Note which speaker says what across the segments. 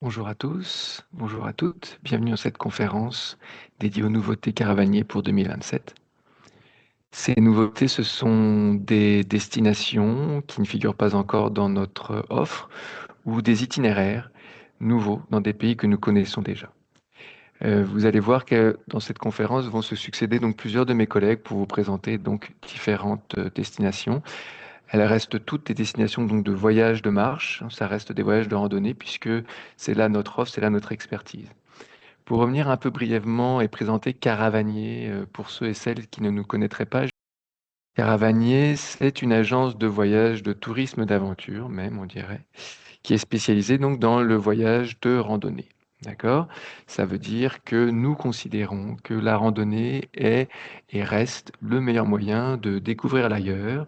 Speaker 1: Bonjour à tous, bonjour à toutes, bienvenue dans cette conférence dédiée aux nouveautés Caravanier pour 2027. Ces nouveautés, ce sont des destinations qui ne figurent pas encore dans notre offre ou des itinéraires nouveaux dans des pays que nous connaissons déjà. Vous allez voir que dans cette conférence vont se succéder donc plusieurs de mes collègues pour vous présenter donc différentes destinations. Elles restent toutes des destinations donc de voyages de marche, ça reste des voyages de randonnée puisque c'est là notre offre, c'est là notre expertise. Pour revenir un peu brièvement et présenter Caravanier pour ceux et celles qui ne nous connaîtraient pas, Caravanier, c'est une agence de voyage, de tourisme d'aventure même, on dirait, qui est spécialisée donc dans le voyage de randonnée. D'accord? Ça veut dire que nous considérons que la randonnée est et reste le meilleur moyen de découvrir l'ailleurs,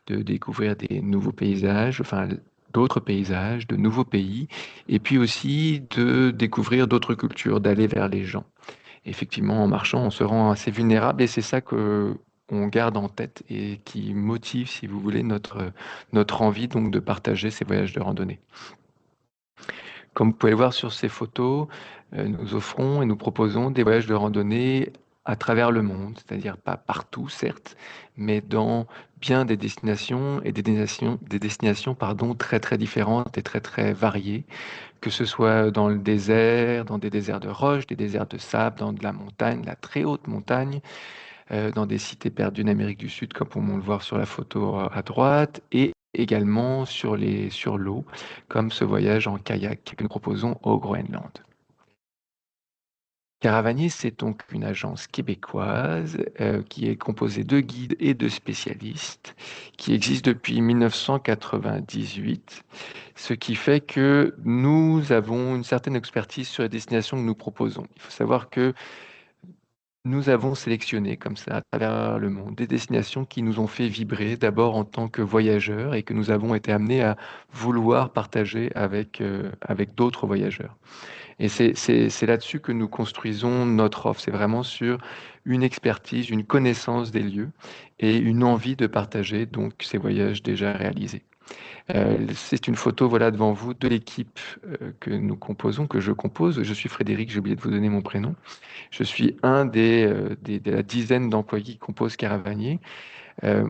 Speaker 1: de découvrir des nouveaux paysages, enfin d'autres paysages, de nouveaux pays, et puis aussi de découvrir d'autres cultures, d'aller vers les gens. Effectivement, en marchant, on se rend assez vulnérable et c'est ça que on garde en tête et qui motive, si vous voulez, notre envie donc de partager ces voyages de randonnée. Comme vous pouvez le voir sur ces photos, nous offrons et nous proposons des voyages de randonnée à travers le monde, c'est-à-dire pas partout, certes, mais dans bien des destinations, pardon, très très différentes et très très variées, que ce soit dans le désert, dans des déserts de roches, des déserts de sable, dans de la montagne, la très haute montagne, dans des cités perdues d'Amérique du Sud, comme on le voit sur la photo à droite, et également sur l'eau, comme ce voyage en kayak que nous proposons au Groenland. Caravanier, c'est donc une agence québécoise qui est composée de guides et de spécialistes, qui existe depuis 1998, ce qui fait que nous avons une certaine expertise sur les destinations que nous proposons. Il faut savoir que nous avons sélectionné comme ça à travers le monde des destinations qui nous ont fait vibrer d'abord en tant que voyageurs et que nous avons été amenés à vouloir partager avec d'autres voyageurs. Et c'est là-dessus que nous construisons notre offre. C'est vraiment sur une expertise, une connaissance des lieux et une envie de partager donc ces voyages déjà réalisés. C'est une photo voilà, devant vous de l'équipe que nous composons, que je compose. Je suis Frédéric, j'ai oublié de vous donner mon prénom. Je suis un de la dizaine d'employés qui composent Caravanier,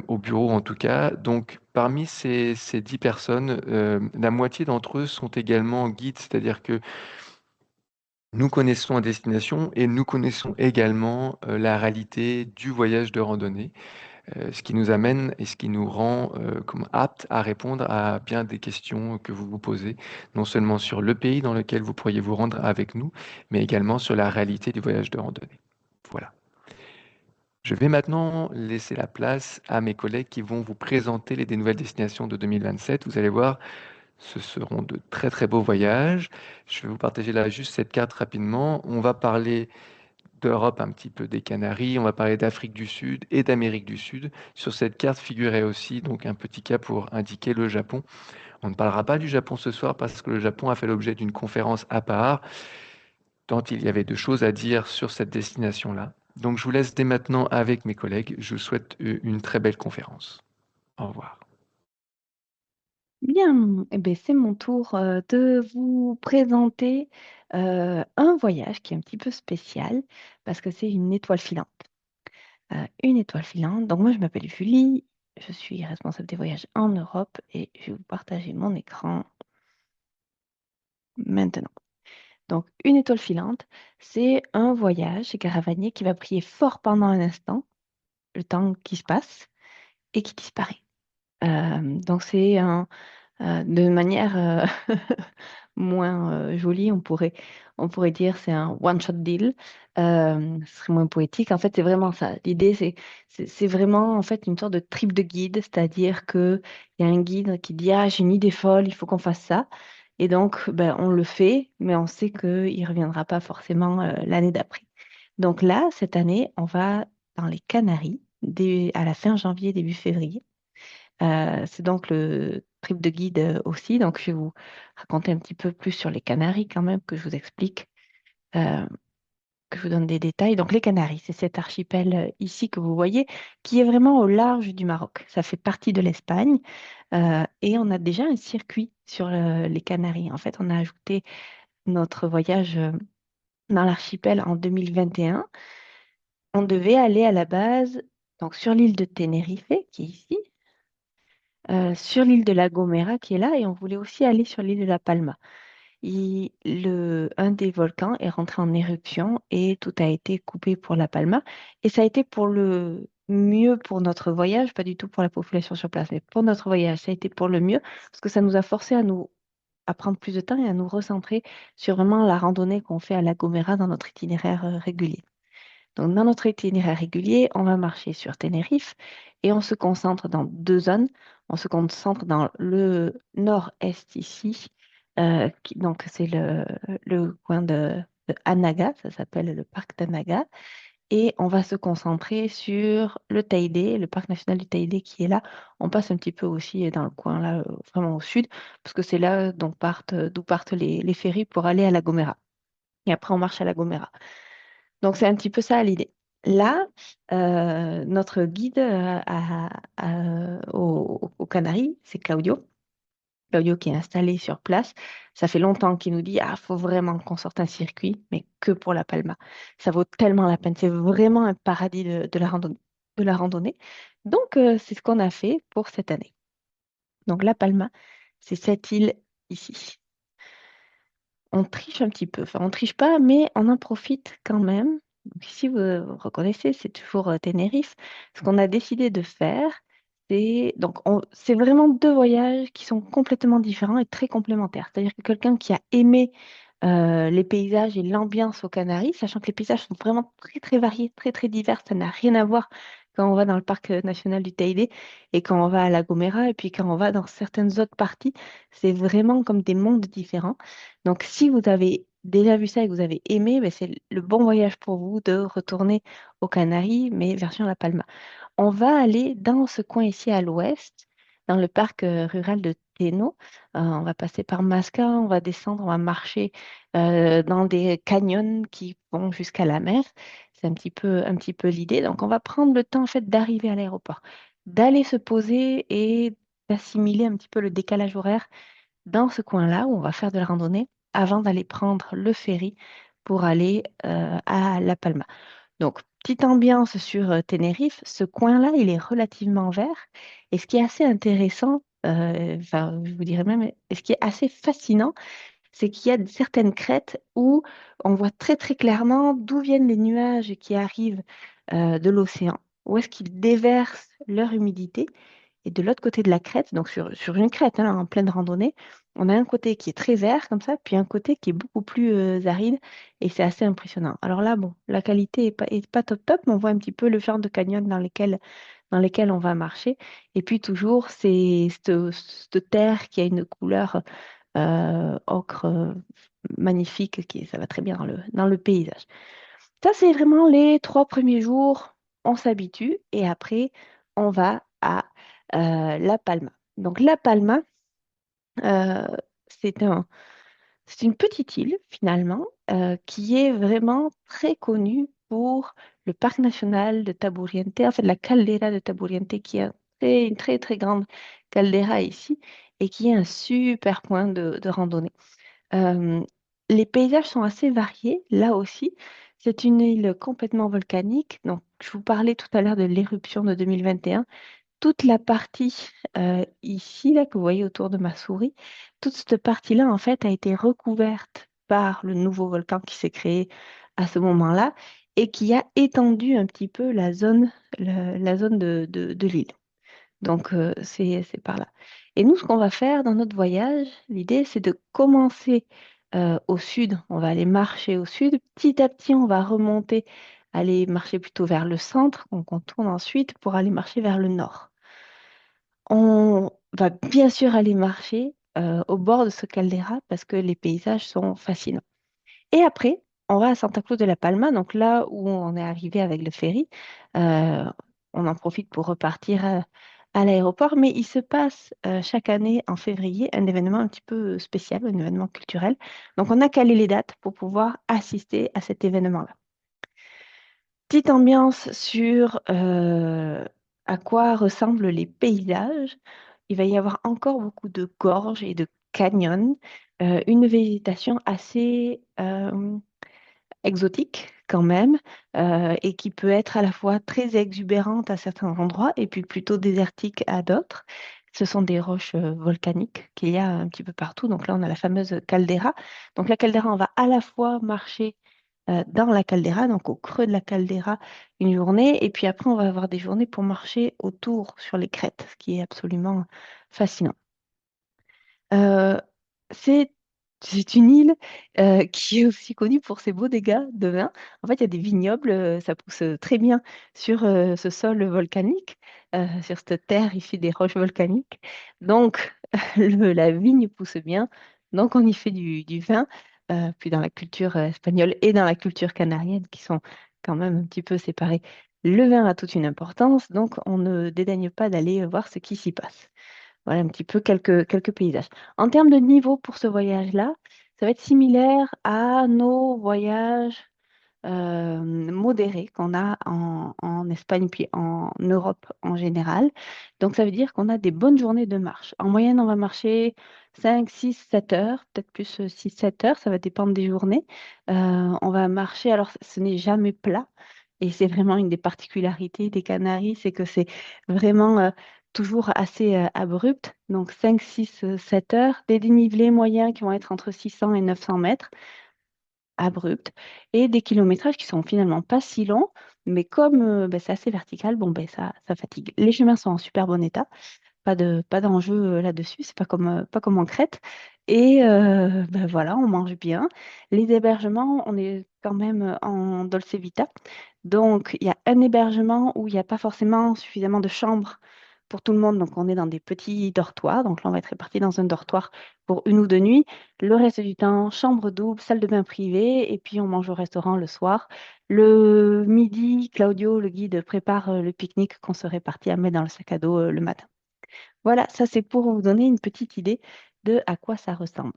Speaker 1: au bureau en tout cas. Donc parmi ces 10 personnes, la moitié d'entre eux sont également guides, c'est-à-dire que nous connaissons la destination et nous connaissons également la réalité du voyage de randonnée, ce qui nous amène et ce qui nous rend aptes à répondre à bien des questions que vous vous posez, non seulement sur le pays dans lequel vous pourriez vous rendre avec nous, mais également sur la réalité du voyage de randonnée. Voilà. Je vais maintenant laisser la place à mes collègues qui vont vous présenter des nouvelles destinations de 2027. Vous allez voir, ce seront de très très beaux voyages. Je vais vous partager là juste cette carte rapidement. On va parler d'Europe, un petit peu des Canaries, on va parler d'Afrique du Sud et d'Amérique du Sud. Sur cette carte figurait aussi donc un petit cas pour indiquer le Japon. On ne parlera pas du Japon ce soir parce que le Japon a fait l'objet d'une conférence à part, tant il y avait de choses à dire sur cette destination-là. Donc je vous laisse dès maintenant avec mes collègues. Je vous souhaite une très belle conférence. Au revoir.
Speaker 2: Bien, eh ben, c'est mon tour de vous présenter un voyage qui est un petit peu spécial parce que c'est une étoile filante. Une étoile filante. Donc moi, je m'appelle Julie, je suis responsable des voyages en Europe et je vais vous partager mon écran maintenant. Donc une étoile filante, c'est un voyage chez Caravanier qui va briller fort pendant un instant, le temps qui se passe et qui disparaît. Donc c'est de manière moins jolie, on pourrait dire c'est un one-shot deal. Ce serait moins poétique. En fait, c'est vraiment ça. L'idée, c'est vraiment en fait une sorte de trip de guide, c'est-à-dire qu'il y a un guide qui dit, ah, j'ai une idée folle, il faut qu'on fasse ça. Et donc, ben, on le fait, mais on sait qu'il ne reviendra pas forcément l'année d'après. Donc là, cette année, on va dans les Canaries, à la fin janvier, début février. C'est donc le trip de guide aussi. Donc, je vais vous raconter un petit peu plus sur les Canaries quand même, que je vous explique, euh, que je vous donne des détails. Donc, les Canaries, c'est cet archipel ici que vous voyez, qui est vraiment au large du Maroc. Ça fait partie de l'Espagne et on a déjà un circuit sur les Canaries. En fait, on a ajouté notre voyage dans l'archipel en 2021, on devait aller à la base donc sur l'île de Tenerife, qui est ici, sur l'île de La Gomera, qui est là, et on voulait aussi aller sur l'île de La Palma. Un des volcans est rentré en éruption et tout a été coupé pour La Palma. Et ça a été pour le mieux pour notre voyage, pas du tout pour la population sur place, mais pour notre voyage, ça a été pour le mieux parce que ça nous a forcé à prendre plus de temps et à nous recentrer sur vraiment la randonnée qu'on fait à La Gomera dans notre itinéraire régulier. Donc, dans notre itinéraire régulier, on va marcher sur Tenerife et on se concentre dans deux zones. On se concentre dans le nord-est ici, donc c'est le coin de Anaga, ça s'appelle le parc d'Anaga. Et on va se concentrer sur le Teide, le parc national du Teide qui est là. On passe un petit peu aussi dans le coin là, vraiment au sud, parce que c'est là d'où partent les ferries pour aller à La Gomera. Et après, on marche à La Gomera. Donc, c'est un petit peu ça l'idée. Là, notre guide aux Canaries, c'est Claudio. Claudio qui est installé sur place. Ça fait longtemps qu'il nous dit, ah, faut vraiment qu'on sorte un circuit, mais que pour la Palma. Ça vaut tellement la peine. C'est vraiment un paradis de la randonnée. De la randonnée. Donc, c'est ce qu'on a fait pour cette année. Donc, la Palma, c'est cette île ici. On triche un petit peu. Enfin, on triche pas, mais on en profite quand même. Donc, ici, vous reconnaissez, c'est toujours Tenerife. Ce qu'on a décidé de faire, c'est vraiment deux voyages qui sont complètement différents et très complémentaires. C'est-à-dire que quelqu'un qui a aimé les paysages et l'ambiance aux Canaries, sachant que les paysages sont vraiment très, très variés, très, très divers, ça n'a rien à voir quand on va dans le parc national du Teide et quand on va à La Gomera et puis quand on va dans certaines autres parties, c'est vraiment comme des mondes différents. Donc, si vous avez déjà vu ça et que vous avez aimé, ben, c'est le bon voyage pour vous de retourner aux Canaries, mais version La Palma. On va aller dans ce coin ici à l'ouest, dans le parc rural de Teno. On va passer par Masca, on va descendre, on va marcher dans des canyons qui vont jusqu'à la mer. C'est un petit peu l'idée. Donc, on va prendre le temps en fait d'arriver à l'aéroport, d'aller se poser et d'assimiler un petit peu le décalage horaire dans ce coin-là où on va faire de la randonnée avant d'aller prendre le ferry pour aller à La Palma. Donc, petite ambiance sur Tenerife, ce coin-là, il est relativement vert. Et ce qui est assez intéressant, enfin, je vous dirais même, et ce qui est assez fascinant, c'est qu'il y a certaines crêtes où on voit très très clairement d'où viennent les nuages qui arrivent de l'océan, où est-ce qu'ils déversent leur humidité. Et de l'autre côté de la crête, donc sur une crête hein, en pleine randonnée, on a un côté qui est très vert comme ça, puis un côté qui est beaucoup plus aride et c'est assez impressionnant. Alors là, bon, la qualité est pas top top, mais on voit un petit peu le genre de canyon dans lesquels on va marcher. Et puis toujours, c'est cette terre qui a une couleur ocre magnifique, ça va très bien dans le paysage. Ça, c'est vraiment les 3 premiers jours, on s'habitue et après, on va à La Palma. Donc, La Palma, euh, c'est c'est une petite île finalement qui est vraiment très connue pour le parc national de Taburiente, en fait la caldeira de Taburiente qui est une très très grande caldeira ici et qui est un super point de randonnée. Euh, les paysages sont assez variés, là aussi. C'est une île complètement volcanique. Donc, je vous parlais tout à l'heure de l'éruption de 2021. Toute la partie ici, là, que vous voyez autour de ma souris, toute cette partie-là, en fait, a été recouverte par le nouveau volcan qui s'est créé à ce moment-là et qui a étendu un petit peu la zone de l'île. Donc, c'est par là. Et nous, ce qu'on va faire dans notre voyage, l'idée, c'est de commencer au sud. On va aller marcher au sud. Petit à petit, on va remonter, aller marcher plutôt vers le centre. On contourne ensuite pour aller marcher vers le nord. On va bien sûr aller marcher au bord de ce caldeira parce que les paysages sont fascinants. Et après, on va à Santa Cruz de la Palma, donc là où on est arrivé avec le ferry. Euh, on en profite pour repartir à l'aéroport, mais il se passe chaque année en février un événement un petit peu spécial, un événement culturel. Donc on a calé les dates pour pouvoir assister à cet événement-là. Petite ambiance sur à quoi ressemblent les paysages. Il va y avoir encore beaucoup de gorges et de canyons. une végétation assez exotique quand même, et qui peut être à la fois très exubérante à certains endroits et puis plutôt désertique à d'autres. Ce sont des roches volcaniques qu'il y a un petit peu partout. Donc là, on a la fameuse caldeira. Donc la caldeira, on va à la fois marcher dans la caldeira, donc au creux de la caldeira, une journée, et puis après, on va avoir des journées pour marcher autour sur les crêtes, ce qui est absolument fascinant. Euh, c'est c'est une île qui est aussi connue pour ses beaux dégâts de vin. En fait, il y a des vignobles, ça pousse très bien sur ce sol volcanique, sur cette terre issue des roches volcaniques. Donc, la vigne pousse bien, donc on y fait du vin. Puis dans la culture espagnole et dans la culture canarienne, qui sont quand même un petit peu séparées, le vin a toute une importance, donc on ne dédaigne pas d'aller voir ce qui s'y passe. Voilà un petit peu quelques paysages. En termes de niveau pour ce voyage-là, ça va être similaire à nos voyages modérés qu'on a en Espagne puis en Europe en général. Donc ça veut dire qu'on a des bonnes journées de marche. En moyenne, on va marcher 5, 6, 7 heures, peut-être plus 6, 7 heures, ça va dépendre des journées. On va marcher, alors ce n'est jamais plat. Et c'est vraiment une des particularités des Canaries, c'est que c'est vraiment toujours assez abrupt. Donc 5, 6, 7 heures, des dénivelés moyens qui vont être entre 600 et 900 mètres, abrupts, et des kilométrages qui sont finalement pas si longs, mais comme ben, c'est assez vertical, bon, ben, ça fatigue. Les chemins sont en super bon état. Pas d'enjeu là-dessus, c'est pas comme en Crète. Et ben voilà, on mange bien. Les hébergements, on est quand même en Dolce Vita. Donc, il y a un hébergement où il n'y a pas forcément suffisamment de chambres pour tout le monde. Donc, on est dans des petits dortoirs. Donc là, on va être répartis dans un dortoir pour 1 ou 2 nuits. Le reste du temps, chambre double, salle de bain privée. Et puis, on mange au restaurant le soir. Le midi, Claudio, le guide, prépare le pique-nique qu'on se répartit à mettre dans le sac à dos le matin. Voilà, ça c'est pour vous donner une petite idée de à quoi ça ressemble.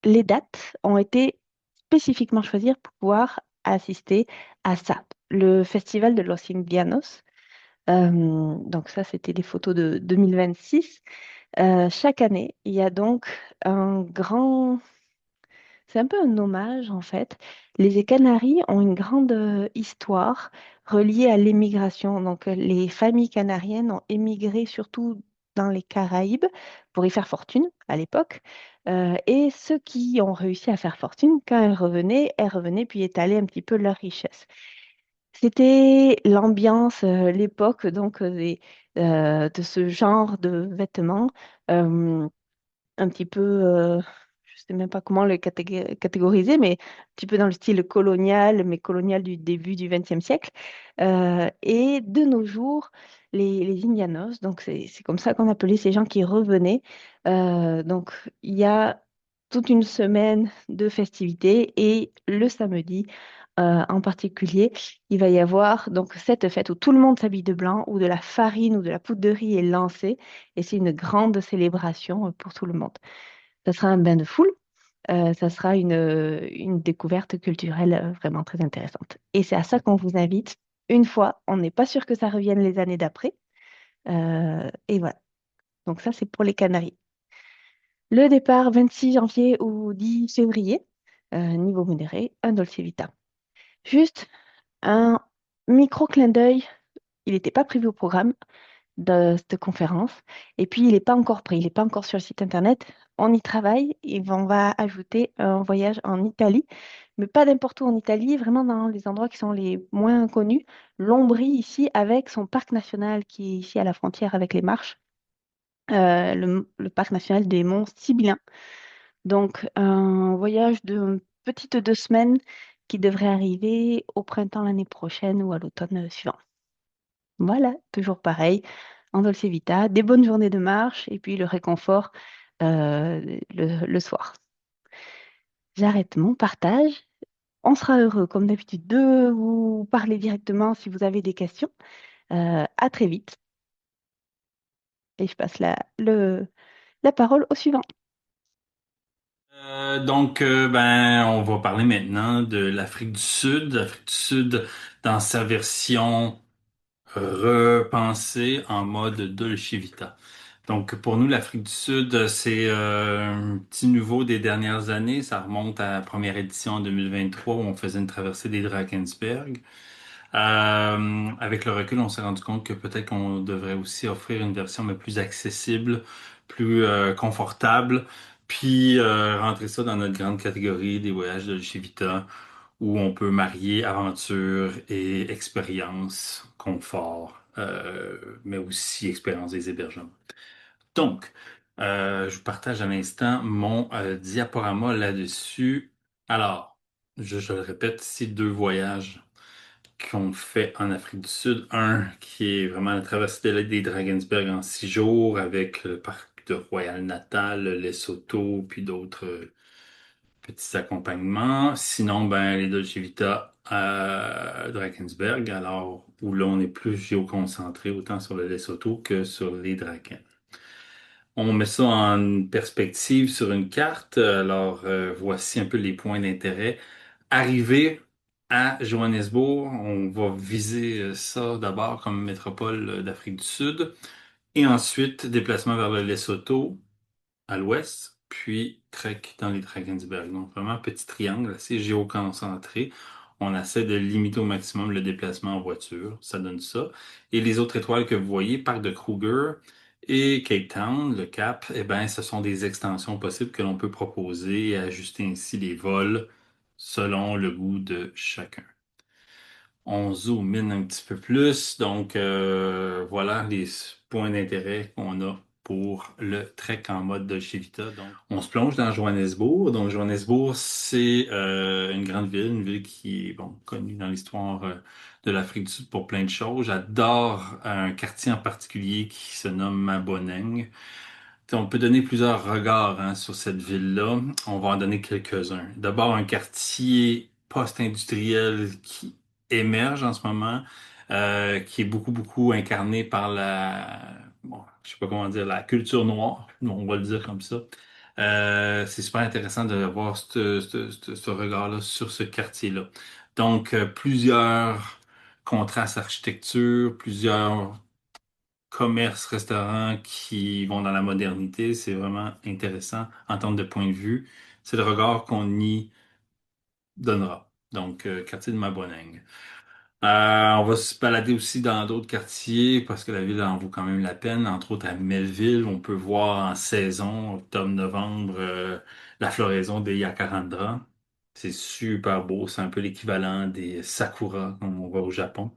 Speaker 2: Les dates ont été spécifiquement choisies pour pouvoir assister à ça, le festival de Los Indianos. Donc ça, c'était des photos de 2026. Chaque année, il y a donc un grand c'est un peu un hommage, en fait. Les Canaries ont une grande histoire reliée à l'émigration. Donc, les familles canariennes ont émigré surtout dans les Caraïbes pour y faire fortune à l'époque. Et ceux qui ont réussi à faire fortune, quand elles revenaient puis étalaient un petit peu leur richesse. C'était l'ambiance, l'époque donc de ce genre de vêtements. Euh, un petit peu, je sais même pas comment le catégoriser, mais un petit peu dans le style colonial, mais colonial du début du XXe siècle. Et de nos jours, les Indianos, donc c'est comme ça qu'on appelait ces gens qui revenaient. Donc il y a toute une semaine de festivités et le samedi. En particulier, il va y avoir donc cette fête où tout le monde s'habille de blanc, où de la farine ou de la poudre de riz est lancée, et c'est une grande célébration pour tout le monde. Ça sera un bain de foule, ça sera une découverte culturelle vraiment très intéressante. Et c'est à ça qu'on vous invite. Une fois, on n'est pas sûr que ça revienne les années d'après. Et voilà. Donc ça, c'est pour les Canaries. Le départ 26 janvier au 10 février, niveau modéré, un Dolce Vita. Juste un micro clin d'œil, il n'était pas prévu au programme de cette conférence. Et puis, il n'est pas encore pris, il n'est pas encore sur le site internet. On y travaille et on va ajouter un voyage en Italie, mais pas n'importe où en Italie, vraiment dans les endroits qui sont les moins connus. L'Ombrie ici, avec son parc national qui est ici à la frontière avec les Marches, le parc national des monts Sibyllins. Donc, un voyage de petites 2 semaines qui devrait arriver au printemps l'année prochaine ou à l'automne suivant. Voilà, toujours pareil, en Dolce Vita, des bonnes journées de marche et puis le réconfort le soir. J'arrête mon partage. On sera heureux, comme d'habitude, de vous parler directement si vous avez des questions. À très vite. Et je passe la parole au suivant.
Speaker 3: Ben, on va parler maintenant de l'Afrique du Sud. L'Afrique du Sud dans sa version repensée en mode Dolce Vita. Donc, pour nous, l'Afrique du Sud, c'est un petit nouveau des dernières années. Ça remonte à la première édition en 2023 où on faisait une traversée des Drakensberg. Avec le recul, on s'est rendu compte que peut-être qu'on devrait aussi offrir une version mais plus accessible, plus confortable, puis rentrer ça dans notre grande catégorie des voyages de chez Vita, où on peut marier aventure et expérience, confort, mais aussi expérience des hébergements. Donc, je vous partage à l'instant mon diaporama là-dessus. Alors, je le répète, c'est deux voyages qu'on fait en Afrique du Sud. Un qui est vraiment la traversée des Drakensberg en 6 jours avec le parc de Royal Natal, le Lesotho, puis d'autres petits accompagnements. Sinon, ben, les Dolce Vita à Drakensberg, alors où là, on est plus géoconcentré autant sur le Lesotho que sur les Drakens. On met ça en perspective sur une carte. Alors, voici un peu les points d'intérêt. Arrivé à Johannesburg, on va viser ça d'abord comme métropole d'Afrique du Sud. Et ensuite, déplacement vers le Lesotho à l'ouest, puis trek dans les Drakensberg. Donc, vraiment, petit triangle assez géoconcentré. On essaie de limiter au maximum le déplacement en voiture. Ça donne ça. Et les autres étoiles que vous voyez, Parc de Kruger et Cape Town, le Cap, eh ben, ce sont des extensions possibles que l'on peut proposer et ajuster ainsi les vols selon le goût de chacun. On zoom in un petit peu plus. Donc, voilà les points d'intérêt qu'on a pour le trek en mode Dolce Vita. Donc, on se plonge dans Johannesburg. Donc, Johannesburg, c'est une grande ville, une ville qui est bon, connue dans l'histoire de l'Afrique du Sud pour plein de choses. J'adore un quartier en particulier qui se nomme Maboneng. On peut donner plusieurs regards hein, sur cette ville-là. On va en donner quelques-uns. D'abord, un quartier post-industriel qui émerge en ce moment, qui est beaucoup, beaucoup incarné par bon, je sais pas comment dire, la culture noire, on va le dire comme ça. C'est super intéressant de voir ce regard-là sur ce quartier-là. Donc, plusieurs contrastes architecture, plusieurs commerces, restaurants qui vont dans la modernité. C'est vraiment intéressant en termes de point de vue. C'est le regard qu'on y donnera. Donc, quartier de Maboneng. On va se balader aussi dans d'autres quartiers parce que la ville en vaut quand même la peine. Entre autres, à Melville, on peut voir en saison, octobre-novembre, la floraison des Jacarandra. C'est super beau. C'est un peu l'équivalent des Sakura comme on voit au Japon.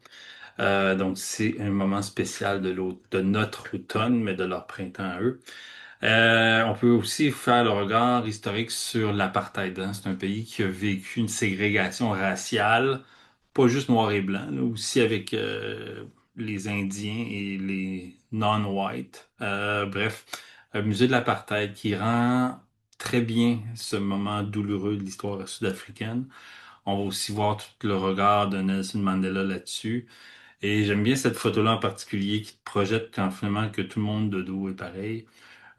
Speaker 3: Donc, c'est un moment spécial de notre automne, mais de leur printemps à eux. On peut aussi faire le regard historique sur l'apartheid, hein. C'est un pays qui a vécu une ségrégation raciale, pas juste noir et blanc, là, aussi avec les Indiens et les non-whites. Bref, un musée de l'apartheid qui rend très bien ce moment douloureux de l'histoire sud-africaine. On va aussi voir tout le regard de Nelson Mandela là-dessus. Et j'aime bien cette photo-là en particulier qui te projette quand finalement que tout le monde de dos est pareil.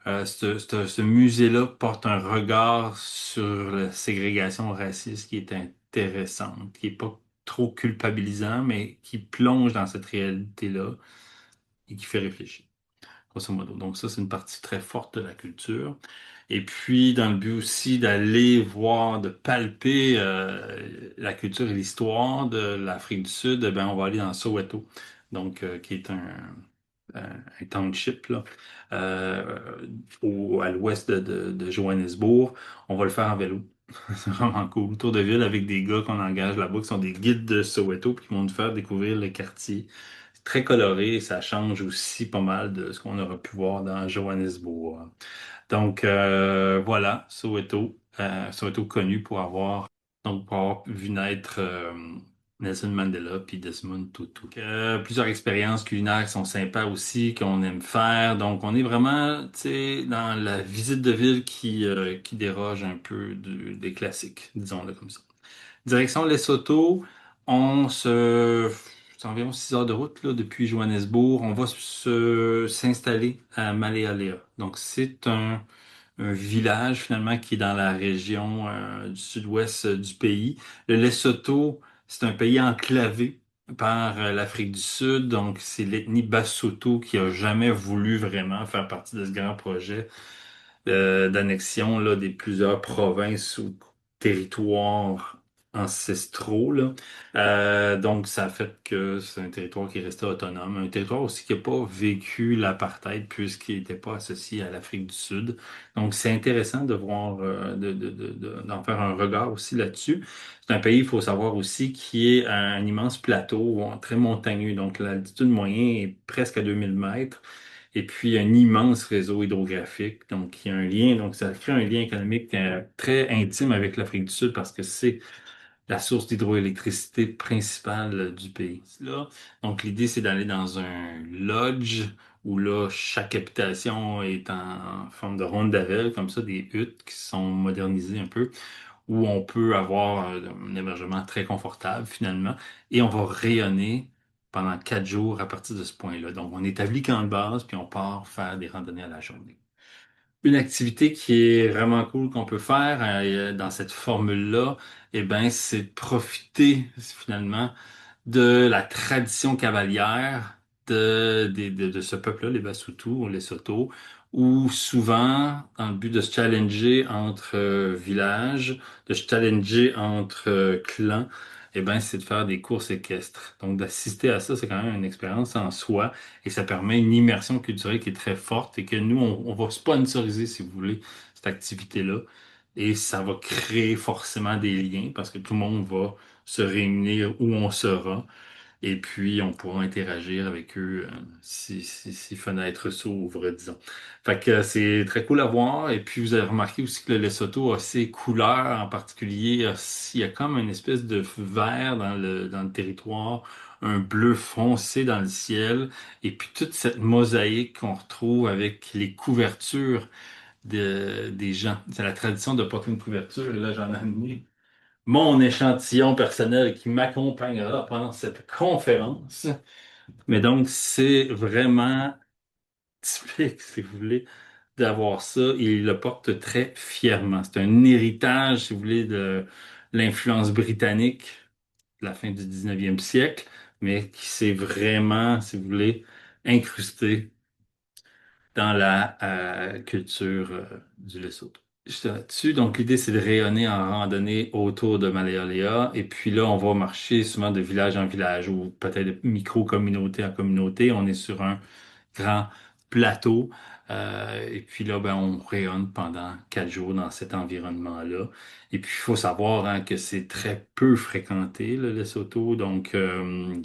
Speaker 3: Ce musée-là porte un regard sur la ségrégation raciste qui est intéressante, qui est pas trop culpabilisant, mais qui plonge dans cette réalité-là et qui fait réfléchir, grosso modo. Donc ça, c'est une partie très forte de la culture. Et puis, dans le but aussi d'aller voir, de palper la culture et l'histoire de l'Afrique du Sud, eh ben, on va aller dans Soweto, donc qui est un township là, euh, à l'ouest de Johannesburg. On va le faire en vélo. C'est vraiment cool. Tour de ville avec des gars qu'on engage là-bas qui sont des guides de Soweto puis qui vont nous faire découvrir le quartier. C'est très coloré, ça change aussi pas mal de ce qu'on aurait pu voir dans Johannesburg. Donc voilà, Soweto, Soweto connu pour avoir vu naître Nelson Mandela puis Desmond Tutu. Plusieurs expériences culinaires qui sont sympas aussi, qu'on aime faire. Donc on est vraiment, tu sais, dans la visite de ville qui déroge un peu des classiques, disons-le comme ça. Direction Lesotho, c'est environ 6 heures de route là, depuis Johannesburg. On va s'installer à Malealea. Donc c'est un village finalement qui est dans la région du sud-ouest du pays. Le Lesotho, c'est un pays enclavé par l'Afrique du Sud. Donc, c'est l'ethnie Basotho qui a jamais voulu vraiment faire partie de ce grand projet d'annexion là, des plusieurs provinces ou territoires ancestraux, là. Donc, ça a fait que c'est un territoire qui est resté autonome, un territoire aussi qui n'a pas vécu l'apartheid puisqu'il n'était pas associé à l'Afrique du Sud. Donc, c'est intéressant de voir, d'en faire un regard aussi là-dessus. C'est un pays, il faut savoir aussi, qui est un immense plateau très montagneux. Donc, l'altitude moyenne est presque à 2000 mètres. Et puis, un immense réseau hydrographique. Donc, il y a un lien. Donc, ça crée un lien économique très intime avec l'Afrique du Sud parce que c'est la source d'hydroélectricité principale du pays. Là, donc, l'idée, c'est d'aller dans un lodge où là, chaque habitation est en forme de ronde d'Avel, comme ça, des huttes qui sont modernisées un peu, où on peut avoir un hébergement très confortable finalement, et on va rayonner pendant 4 jours à partir de ce point-là. Donc, on établit camp de base, puis on part faire des randonnées à la journée. Une activité qui est vraiment cool qu'on peut faire dans cette formule-là, eh ben, c'est de profiter finalement de la tradition cavalière de ce peuple-là, les Basotho ou les Soto, où souvent, dans le but de se challenger entre villages, de se challenger entre clans, eh ben, c'est de faire des courses équestres. Donc, d'assister à ça, c'est quand même une expérience en soi et ça permet une immersion culturelle qui est très forte et que nous, on va sponsoriser, si vous voulez, cette activité-là. Et ça va créer forcément des liens parce que tout le monde va se réunir où on sera. Et puis, on pourra interagir avec eux si fenêtre s'ouvre, disons. Fait que c'est très cool à voir. Et puis, vous avez remarqué aussi que le Lesotho a ses couleurs, en particulier, il y a comme une espèce de vert dans le territoire, un bleu foncé dans le ciel, et puis toute cette mosaïque qu'on retrouve avec les couvertures des gens. C'est la tradition de porter une couverture, et là, j'en ai amené mon échantillon personnel qui m'accompagnera pendant cette conférence. Mais donc, c'est vraiment typique, si vous voulez, d'avoir ça. Il le porte très fièrement. C'est un héritage, si vous voulez, de l'influence britannique de la fin du 19e siècle, mais qui s'est vraiment, si vous voulez, incrusté dans la culture du Lesotho. J'étais là-dessus. Donc, l'idée, c'est de rayonner en randonnée autour de Malayaléa. Et puis là, on va marcher souvent de village en village ou peut-être de micro-communauté en communauté. On est sur un grand plateau. Et puis là, ben, on rayonne pendant 4 jours dans cet environnement-là. Et puis, il faut savoir hein, que c'est très peu fréquenté, le Lesotho. Donc,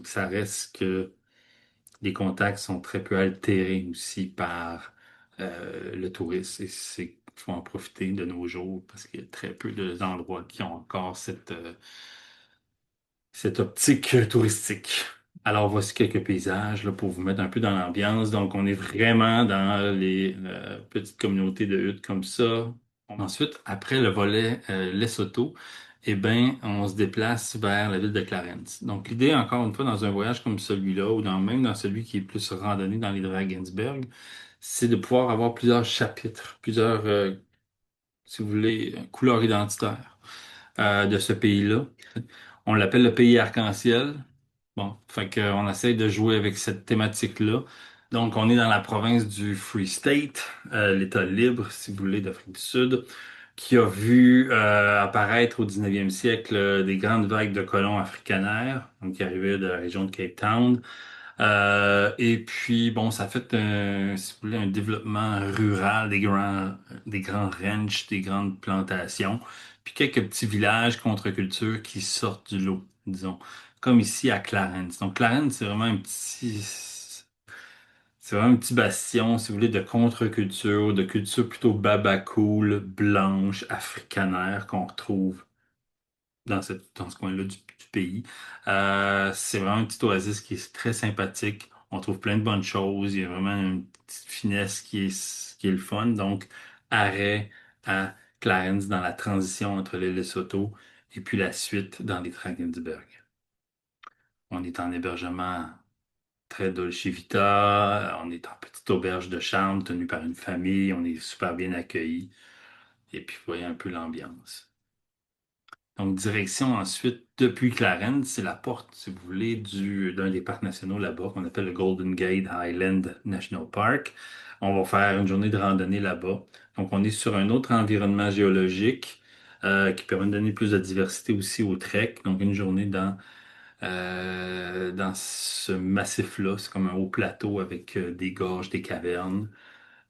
Speaker 3: ça reste que les contacts sont très peu altérés aussi par le tourisme. Et c'est, faut en profiter de nos jours parce qu'il y a très peu d'endroits qui ont encore cette optique touristique. Alors, voici quelques paysages là, pour vous mettre un peu dans l'ambiance. Donc, on est vraiment dans les petites communautés de huttes comme ça. Ensuite, après le volet Lesotho, eh ben, on se déplace vers la ville de Clarence. Donc, l'idée, encore une fois, dans un voyage comme celui-là, ou même dans celui qui est plus randonné dans les Drakensberg, c'est de pouvoir avoir plusieurs chapitres, plusieurs, si vous voulez, couleurs identitaires de ce pays-là. On l'appelle le pays arc-en-ciel. Bon, fait qu'on essaye de jouer avec cette thématique-là. Donc, on est dans la province du Free State, l'État libre, si vous voulez, d'Afrique du Sud, qui a vu apparaître au 19e siècle des grandes vagues de colons africanaires, donc qui arrivaient de la région de Cape Town. Et puis, bon, ça a fait, si vous voulez, un développement rural, des grands ranchs, des grandes plantations, puis quelques petits villages contre-culture qui sortent du lot, disons, comme ici à Clarence. Donc, Clarence, c'est vraiment un petit bastion, si vous voulez, de contre-culture, de culture plutôt babacool, blanche, africanaire qu'on retrouve dans ce coin-là du pays. C'est vraiment une petite oasis qui est très sympathique. On trouve plein de bonnes choses. Il y a vraiment une petite finesse qui est le fun. Donc, arrêt à Clarence dans la transition entre les Lesotho et puis la suite dans les Drakensberg. On est en hébergement très dolce vita. On est en petite auberge de chambre tenue par une famille. On est super bien accueillis. Et puis, vous voyez un peu l'ambiance. Donc, direction ensuite depuis Clarence, c'est la porte, si vous voulez, d'un des parcs nationaux là-bas qu'on appelle le Golden Gate Highland National Park. On va faire une journée de randonnée là-bas. Donc, on est sur un autre environnement géologique qui permet de donner plus de diversité aussi au trek. Donc, une journée dans ce massif-là. C'est comme un haut plateau avec des gorges, des cavernes.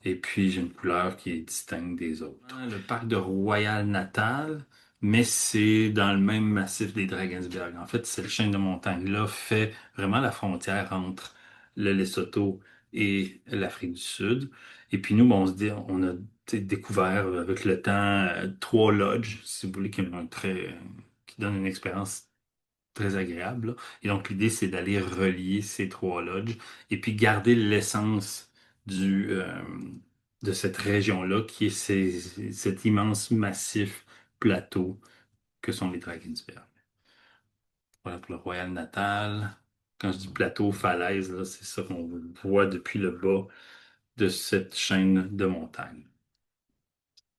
Speaker 3: Et puis, j'ai une couleur qui est distincte des autres. Le parc de Royal Natal, mais c'est dans le même massif des Drakensberg. En fait, cette chaîne de montagnes-là fait vraiment la frontière entre le Lesotho et l'Afrique du Sud. Et puis nous, bon, on se dit, on a découvert avec le temps trois lodges, si vous voulez, qui donnent une expérience très agréable, là. Et donc, l'idée, c'est d'aller relier ces trois lodges et puis garder l'essence du, euh, de cette région-là, qui est cet immense massif plateau que sont les Drakensberg. Voilà pour le Royal Natal. Quand je dis plateau, falaise, là, c'est ça qu'on voit depuis le bas de cette chaîne de montagnes.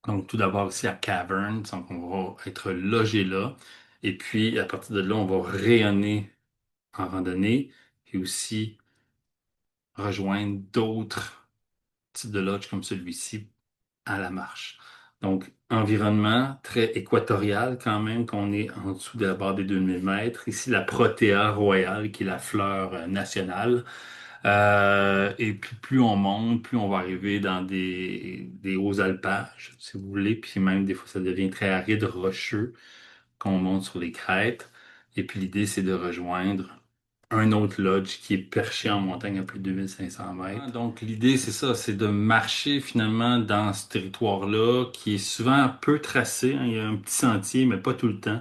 Speaker 3: Donc, tout d'abord ici à Caverns, donc on va être logé là. Et puis, à partir de là, on va rayonner en randonnée et aussi rejoindre d'autres types de lodges comme celui-ci à la marche. Donc, environnement très équatorial quand même, qu'on est en dessous de la barre des 2000 mètres. Ici, la Protea royale, qui est la fleur nationale. Et puis, plus on monte, plus on va arriver dans des hauts alpages, si vous voulez. Puis même, des fois, ça devient très aride, rocheux, quand on monte sur les crêtes. Et puis, l'idée, c'est de rejoindre un autre lodge qui est perché en montagne à plus de 2500 mètres. Donc l'idée, c'est ça, c'est de marcher finalement dans ce territoire-là qui est souvent peu tracé, hein. Il y a un petit sentier, mais pas tout le temps.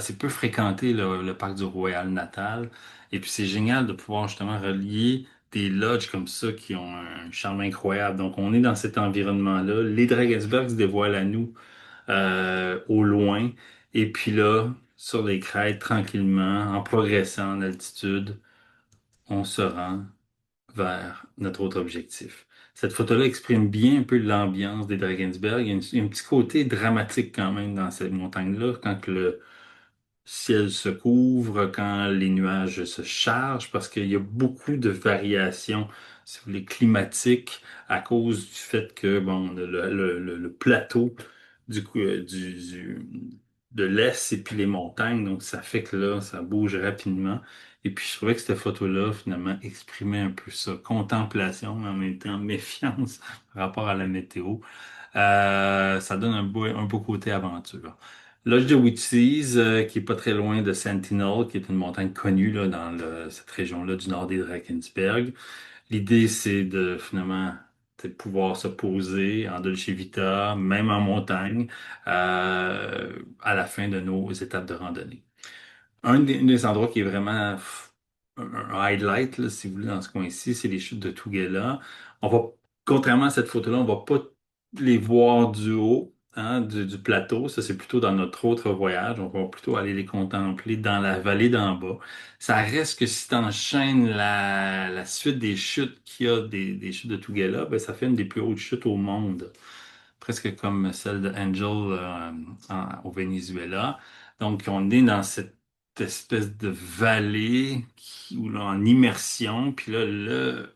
Speaker 3: C'est peu fréquenté le parc du Royal Natal. Et puis c'est génial de pouvoir justement relier des lodges comme ça qui ont un charme incroyable. Donc on est dans cet environnement-là. Les Drakensberg se dévoilent à nous au loin. Et puis là, sur les crêtes, tranquillement, en progressant en altitude, on se rend vers notre autre objectif. Cette photo-là exprime bien un peu l'ambiance des Drakensberg. Il y a un petit côté dramatique quand même dans cette montagne-là, quand que le ciel se couvre, quand les nuages se chargent, parce qu'il y a beaucoup de variations, si vous voulez, climatiques à cause du fait que, bon, le plateau de l'Est et puis les montagnes. Donc, ça fait que là, ça bouge rapidement. Et puis, je trouvais que cette photo-là, finalement, exprimait un peu ça. Contemplation, mais en même temps méfiance par rapport à la météo. Ça donne un beau côté aventure. Lodge de Witches, qui est pas très loin de Sentinel, qui est une montagne connue là, dans cette région-là du nord des Drakensberg. L'idée, c'est de finalement pouvoir se poser en Dolce Vita, même en montagne, à la fin de nos étapes de randonnée. Un des endroits qui est vraiment un highlight, là, si vous voulez, dans ce coin-ci, c'est les chutes de Tugela. On va, contrairement à cette photo-là, on va pas les voir du haut, hein, du plateau. Ça, c'est plutôt dans notre autre voyage. On va plutôt aller les contempler dans la vallée d'en bas. Ça reste que si tu enchaînes la suite des chutes qu'il y a des chutes de Tugela, ben, ça fait une des plus hautes chutes au monde, presque comme celle de Angel au Venezuela. Donc, on est dans cette espèce de vallée où là, en immersion, puis là, le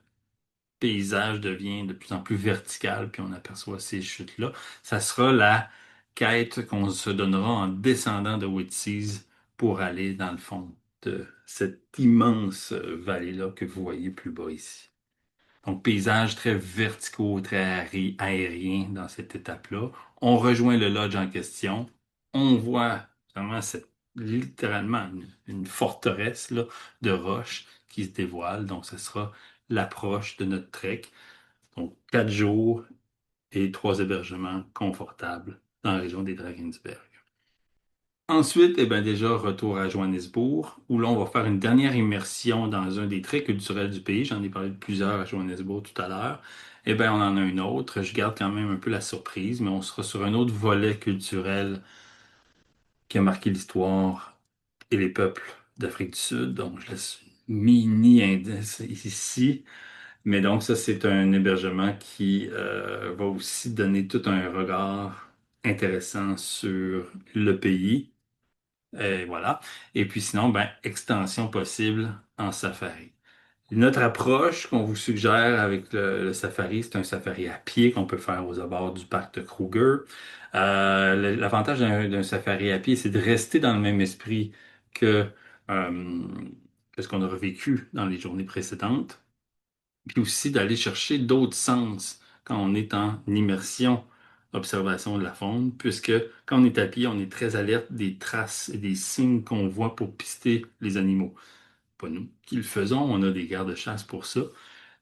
Speaker 3: paysage devient de plus en plus vertical, puis on aperçoit ces chutes-là. Ça sera la quête qu'on se donnera en descendant de Whitsies pour aller dans le fond de cette immense vallée-là que vous voyez plus bas ici. Donc, paysage très verticaux, très aérien dans cette étape-là. On rejoint le lodge en question. On voit vraiment littéralement une forteresse là, de roches qui se dévoile. Donc, ce sera l'approche de notre trek. Donc, 4 jours et 3 hébergements confortables dans la région des Drakensberg. Ensuite, eh bien, déjà, retour à Johannesburg, où là, on va faire une dernière immersion dans un des traits culturels du pays. J'en ai parlé de plusieurs à Johannesburg tout à l'heure. Eh bien, on en a un autre. Je garde quand même un peu la surprise, mais on sera sur un autre volet culturel qui a marqué l'histoire et les peuples d'Afrique du Sud. Donc, je laisse mini indice ici. Mais donc, ça, c'est un hébergement qui va aussi donner tout un regard intéressant sur le pays Et voilà. Et puis sinon, ben, extension possible en safari. Notre approche qu'on vous suggère avec le safari, c'est un safari à pied qu'on peut faire aux abords du parc de Kruger. L'avantage d'un safari à pied, c'est de rester dans le même esprit que, euh, que ce qu'on a vécu dans les journées précédentes, puis aussi d'aller chercher d'autres sens quand on est en immersion, observation de la faune, puisque quand on est à pied, on est très alerte des traces et des signes qu'on voit pour pister les animaux. Pas nous qui le faisons, on a des gardes-chasse pour ça.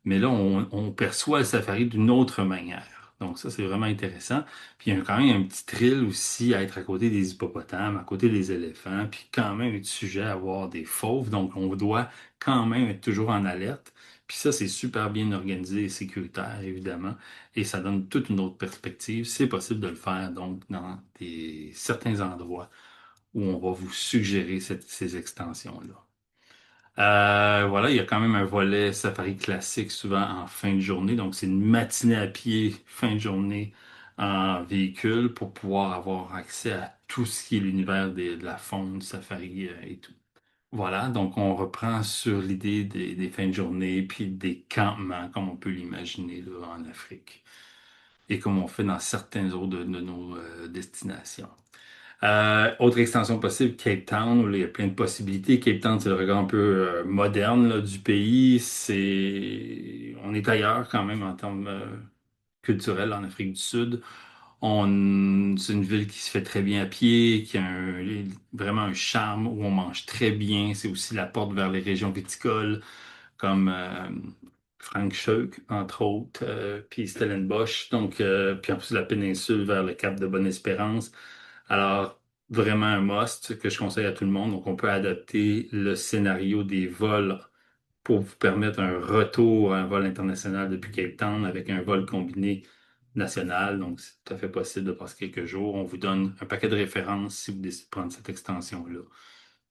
Speaker 3: Mais là, on perçoit le safari d'une autre manière. Donc ça, c'est vraiment intéressant. Puis il y a quand même un petit thrill aussi à être à côté des hippopotames, à côté des éléphants, puis quand même être sujet à voir des fauves. Donc on doit quand même être toujours en alerte. Puis ça, c'est super bien organisé et sécuritaire, évidemment. Et ça donne toute une autre perspective. C'est possible de le faire, donc, dans certains endroits où on va vous suggérer ces extensions-là. Voilà, il y a quand même un volet safari classique souvent en fin de journée. Donc, c'est une matinée à pied, fin de journée en véhicule pour pouvoir avoir accès à tout ce qui est l'univers de la faune, safari et tout. Voilà, donc on reprend sur l'idée des fins de journée puis des campements comme on peut l'imaginer là, en Afrique et comme on fait dans certains autres de nos destinations. Autre extension possible, Cape Town, où là, il y a plein de possibilités. Cape Town, c'est le regard un peu moderne là, du pays. On est ailleurs quand même en termes culturels en Afrique du Sud. C'est une ville qui se fait très bien à pied, qui a vraiment un charme, où on mange très bien. C'est aussi la porte vers les régions viticoles, comme Frank Chuk, entre autres, puis Stellenbosch. Donc, puis en plus la péninsule vers le Cap de Bonne-Espérance. Alors, vraiment un must que je conseille à tout le monde. Donc, on peut adapter le scénario des vols pour vous permettre un retour à un vol international depuis Cape Town avec un vol combiné national. Donc, c'est tout à fait possible de passer quelques jours. On vous donne un paquet de références si vous décidez de prendre cette extension-là.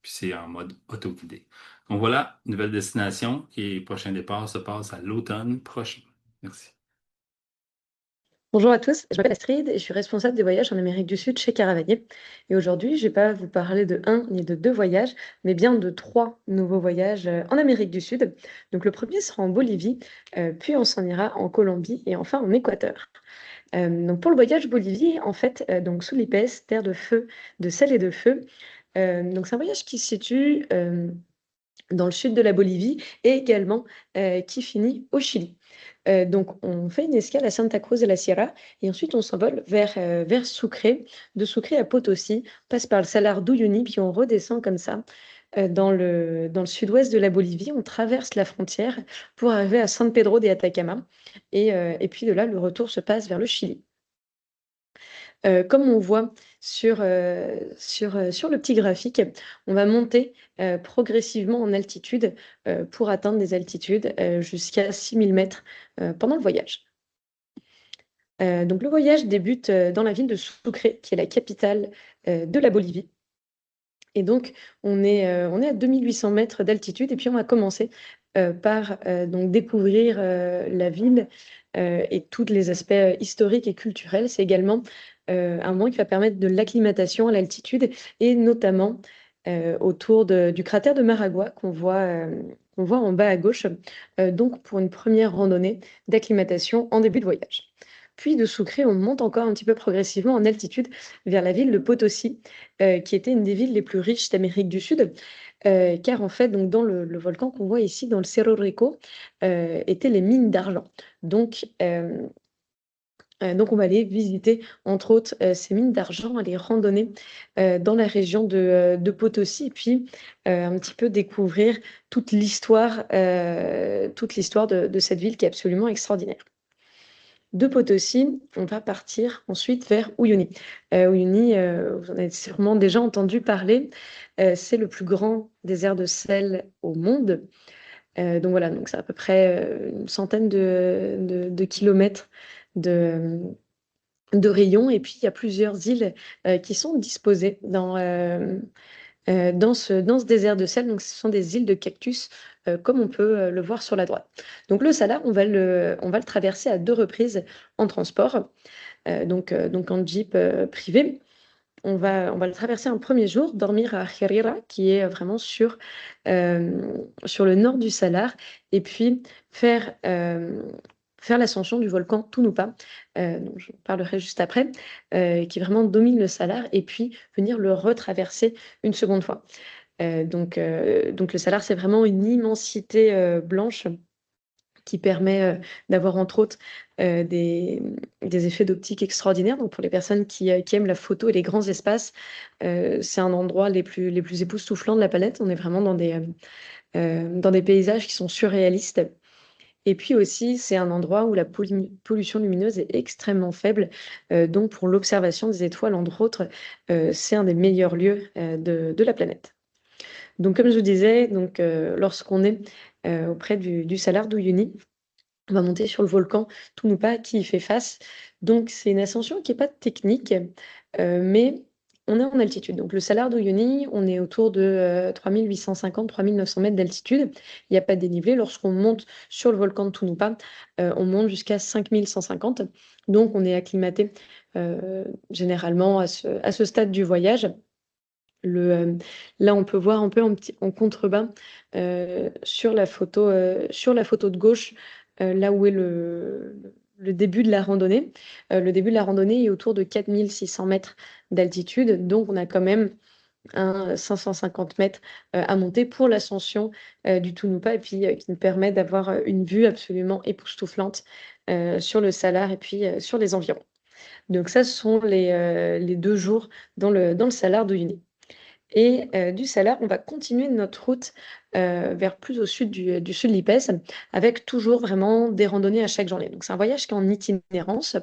Speaker 3: Puis c'est en mode autoguidé. Donc voilà, nouvelle destination qui est prochain départ se passe à l'automne prochain. Merci.
Speaker 4: Bonjour à tous, je m'appelle Astrid et je suis responsable des voyages en Amérique du Sud chez Caravanier. Et aujourd'hui, je ne vais pas vous parler de un ni de deux voyages, mais bien de trois nouveaux voyages en Amérique du Sud. Donc le premier sera en Bolivie, puis on s'en ira en Colombie et enfin en Équateur. Donc pour le voyage Bolivie, en fait, donc sous l'IPES, terre de feu, de sel et de feu. Donc c'est un voyage qui se situe dans le sud de la Bolivie et également qui finit au Chili. Donc, on fait une escale à Santa Cruz de la Sierra et ensuite on s'envole vers Sucre, de Sucre à Potosí, on passe par le Salar d'Uyuni, puis on redescend comme ça dans le sud-ouest de la Bolivie. On traverse la frontière pour arriver à San Pedro de Atacama et puis de là, le retour se passe vers le Chili. Comme on voit sur le petit graphique, on va monter progressivement en altitude pour atteindre des altitudes jusqu'à 6000 mètres pendant le voyage. Donc le voyage débute dans la ville de Sucre, qui est la capitale de la Bolivie. Et donc on est à 2800 mètres d'altitude et puis on va commencer par donc découvrir la ville et tous les aspects historiques et culturels. C'est également un moment qui va permettre de l'acclimatation à l'altitude et notamment autour du cratère de Maragua qu'on voit en bas à gauche, donc pour une première randonnée d'acclimatation en début de voyage. Puis de Sucre, on monte encore un petit peu progressivement en altitude vers la ville de Potosi, qui était une des villes les plus riches d'Amérique du Sud, car en fait, donc, dans le volcan qu'on voit ici, dans le Cerro Rico, étaient les mines d'argent. Donc on va aller visiter, entre autres, ces mines d'argent, aller randonner dans la région de Potosí, et puis un petit peu découvrir toute l'histoire de cette ville qui est absolument extraordinaire. De Potosí, on va partir ensuite vers Uyuni. Uyuni, vous en avez sûrement déjà entendu parler, c'est le plus grand désert de sel au monde. Donc voilà, donc c'est à peu près une centaine de kilomètres de, de rayon. Et puis, il y a plusieurs îles qui sont disposées dans ce désert de sel. Donc, ce sont des îles de cactus, comme on peut le voir sur la droite. Donc, le Salar, on va le traverser à deux reprises en transport, donc en jeep privé. on va le traverser un premier jour, dormir à Harira, qui est vraiment sur le nord du Salar, et puis faire l'ascension du volcan Tunupa, dont je parlerai juste après, qui vraiment domine le Salar, et puis venir le retraverser une seconde fois. Donc le Salar, c'est vraiment une immensité blanche qui permet d'avoir entre autres des effets d'optique extraordinaires. Donc pour les personnes qui aiment la photo et les grands espaces, c'est un endroit les plus époustouflants de la planète. On est vraiment dans des paysages qui sont surréalistes. Et puis aussi, c'est un endroit où la pollution lumineuse est extrêmement faible. Donc pour l'observation des étoiles, entre autres, c'est un des meilleurs lieux de la planète. Donc comme je vous disais, lorsqu'on est auprès du Salar d'Uyuni, on va monter sur le volcan Tunupa qui y fait face. Donc, c'est une ascension qui n'est pas technique, mais on est en altitude. Donc, le Salar d'Uyuni, on est autour de 3850-3900 mètres d'altitude. Il n'y a pas de dénivelé. Lorsqu'on monte sur le volcan de Tunupa, on monte jusqu'à 5150. Donc, on est acclimaté généralement à ce stade du voyage. Là, on peut voir un peu en contrebas sur la photo de gauche, là où est le début de la randonnée. Le début de la randonnée est autour de 4600 mètres d'altitude, donc on a quand même 550 mètres à monter pour l'ascension du Tunupa, et puis qui nous permet d'avoir une vue absolument époustouflante sur le Salar et puis sur les environs. Donc ça, ce sont les 2 jours dans le Salar d'Uyuni. Et du Salar, on va continuer notre route vers plus au sud du sud de l'Ipès, avec toujours vraiment des randonnées à chaque journée. Donc c'est un voyage qui est en itinérance,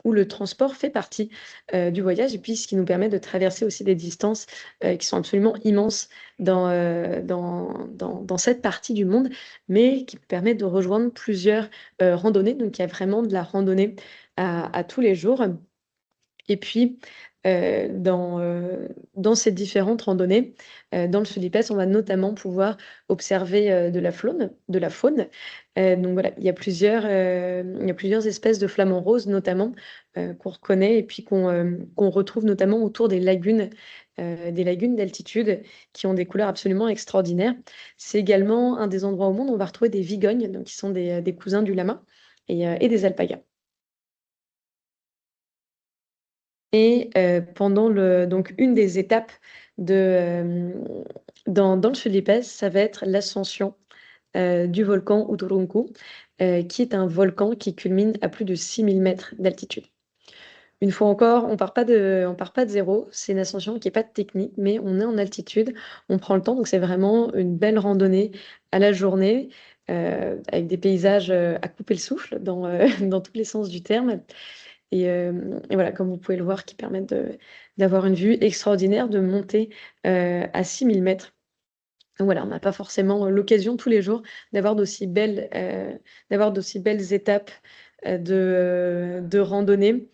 Speaker 4: où le transport fait partie du voyage, et puis ce qui nous permet de traverser aussi des distances qui sont absolument immenses dans cette partie du monde, mais qui permet de rejoindre plusieurs randonnées. Donc il y a vraiment de la randonnée à tous les jours. Et puis, dans ces différentes randonnées, dans le Sud-Ipès, on va notamment pouvoir observer de la faune. Donc voilà, il y a plusieurs espèces de flamants roses, notamment, qu'on reconnaît et puis qu'on retrouve notamment autour des lagunes d'altitude, qui ont des couleurs absolument extraordinaires. C'est également un des endroits au monde où on va retrouver des vigognes, donc qui sont des cousins du lama, et des alpagas. Et donc une des étapes dans le sud de ça va être l'ascension du volcan Uturuncu, qui est un volcan qui culmine à plus de 6000 mètres d'altitude. Une fois encore, on part pas de zéro. C'est une ascension qui n'est pas technique, mais on est en altitude, on prend le temps. Donc c'est vraiment une belle randonnée à la journée, avec des paysages à couper le souffle dans tous les sens du terme. Et voilà, comme vous pouvez le voir, qui permettent d'avoir une vue extraordinaire, de monter à 6000 mètres. Donc voilà, on n'a pas forcément l'occasion tous les jours d'avoir d'aussi belles étapes de randonnée,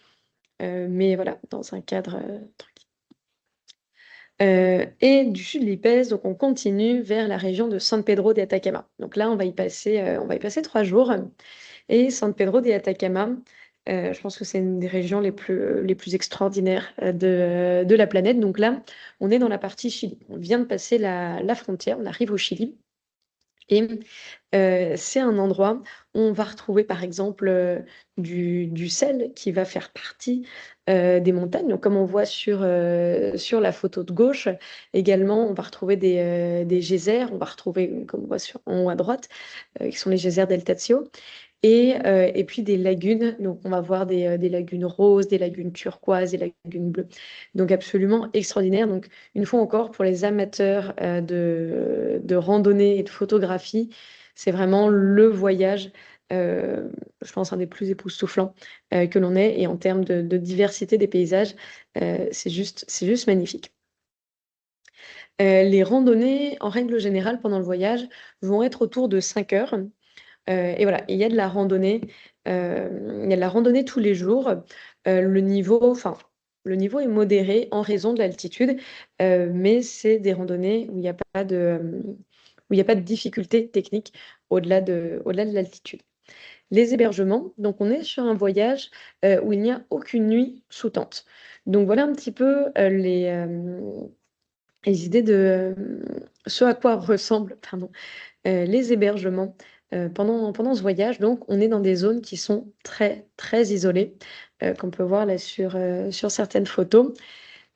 Speaker 4: mais voilà, dans un cadre tranquille. Et du sud de l'Ipès, donc on continue vers la région de San Pedro de Atacama. Donc là, on va y passer 3 jours. Et San Pedro de Atacama, je pense que c'est une des régions les plus extraordinaires de la planète. Donc là, on est dans la partie Chili. On vient de passer la frontière, on arrive au Chili. Et c'est un endroit où on va retrouver par exemple du sel qui va faire partie des montagnes. Donc, comme on voit sur la photo de gauche, également, on va retrouver des geysers. On va retrouver, comme on voit en haut à droite, qui sont les geysers del Tatio. Et puis des lagunes, donc on va voir des lagunes roses, des lagunes turquoises, des lagunes bleues. Donc absolument extraordinaire. Donc une fois encore, pour les amateurs de randonnée et de photographie, c'est vraiment le voyage, je pense, un des plus époustouflants que l'on ait. Et en termes de diversité des paysages, c'est juste magnifique. Les randonnées, en règle générale, pendant le voyage, vont être autour de 5 heures. Et voilà, il y a de la randonnée, tous les jours. Le niveau est modéré en raison de l'altitude, mais c'est des randonnées où il n'y a pas de difficulté technique au-delà de l'altitude. Les hébergements, donc on est sur un voyage où il n'y a aucune nuit sous tente. Donc voilà un petit peu les idées de ce à quoi ressemblent les hébergements pendant ce voyage. Donc on est dans des zones qui sont très très isolées, qu'on peut voir là sur certaines photos.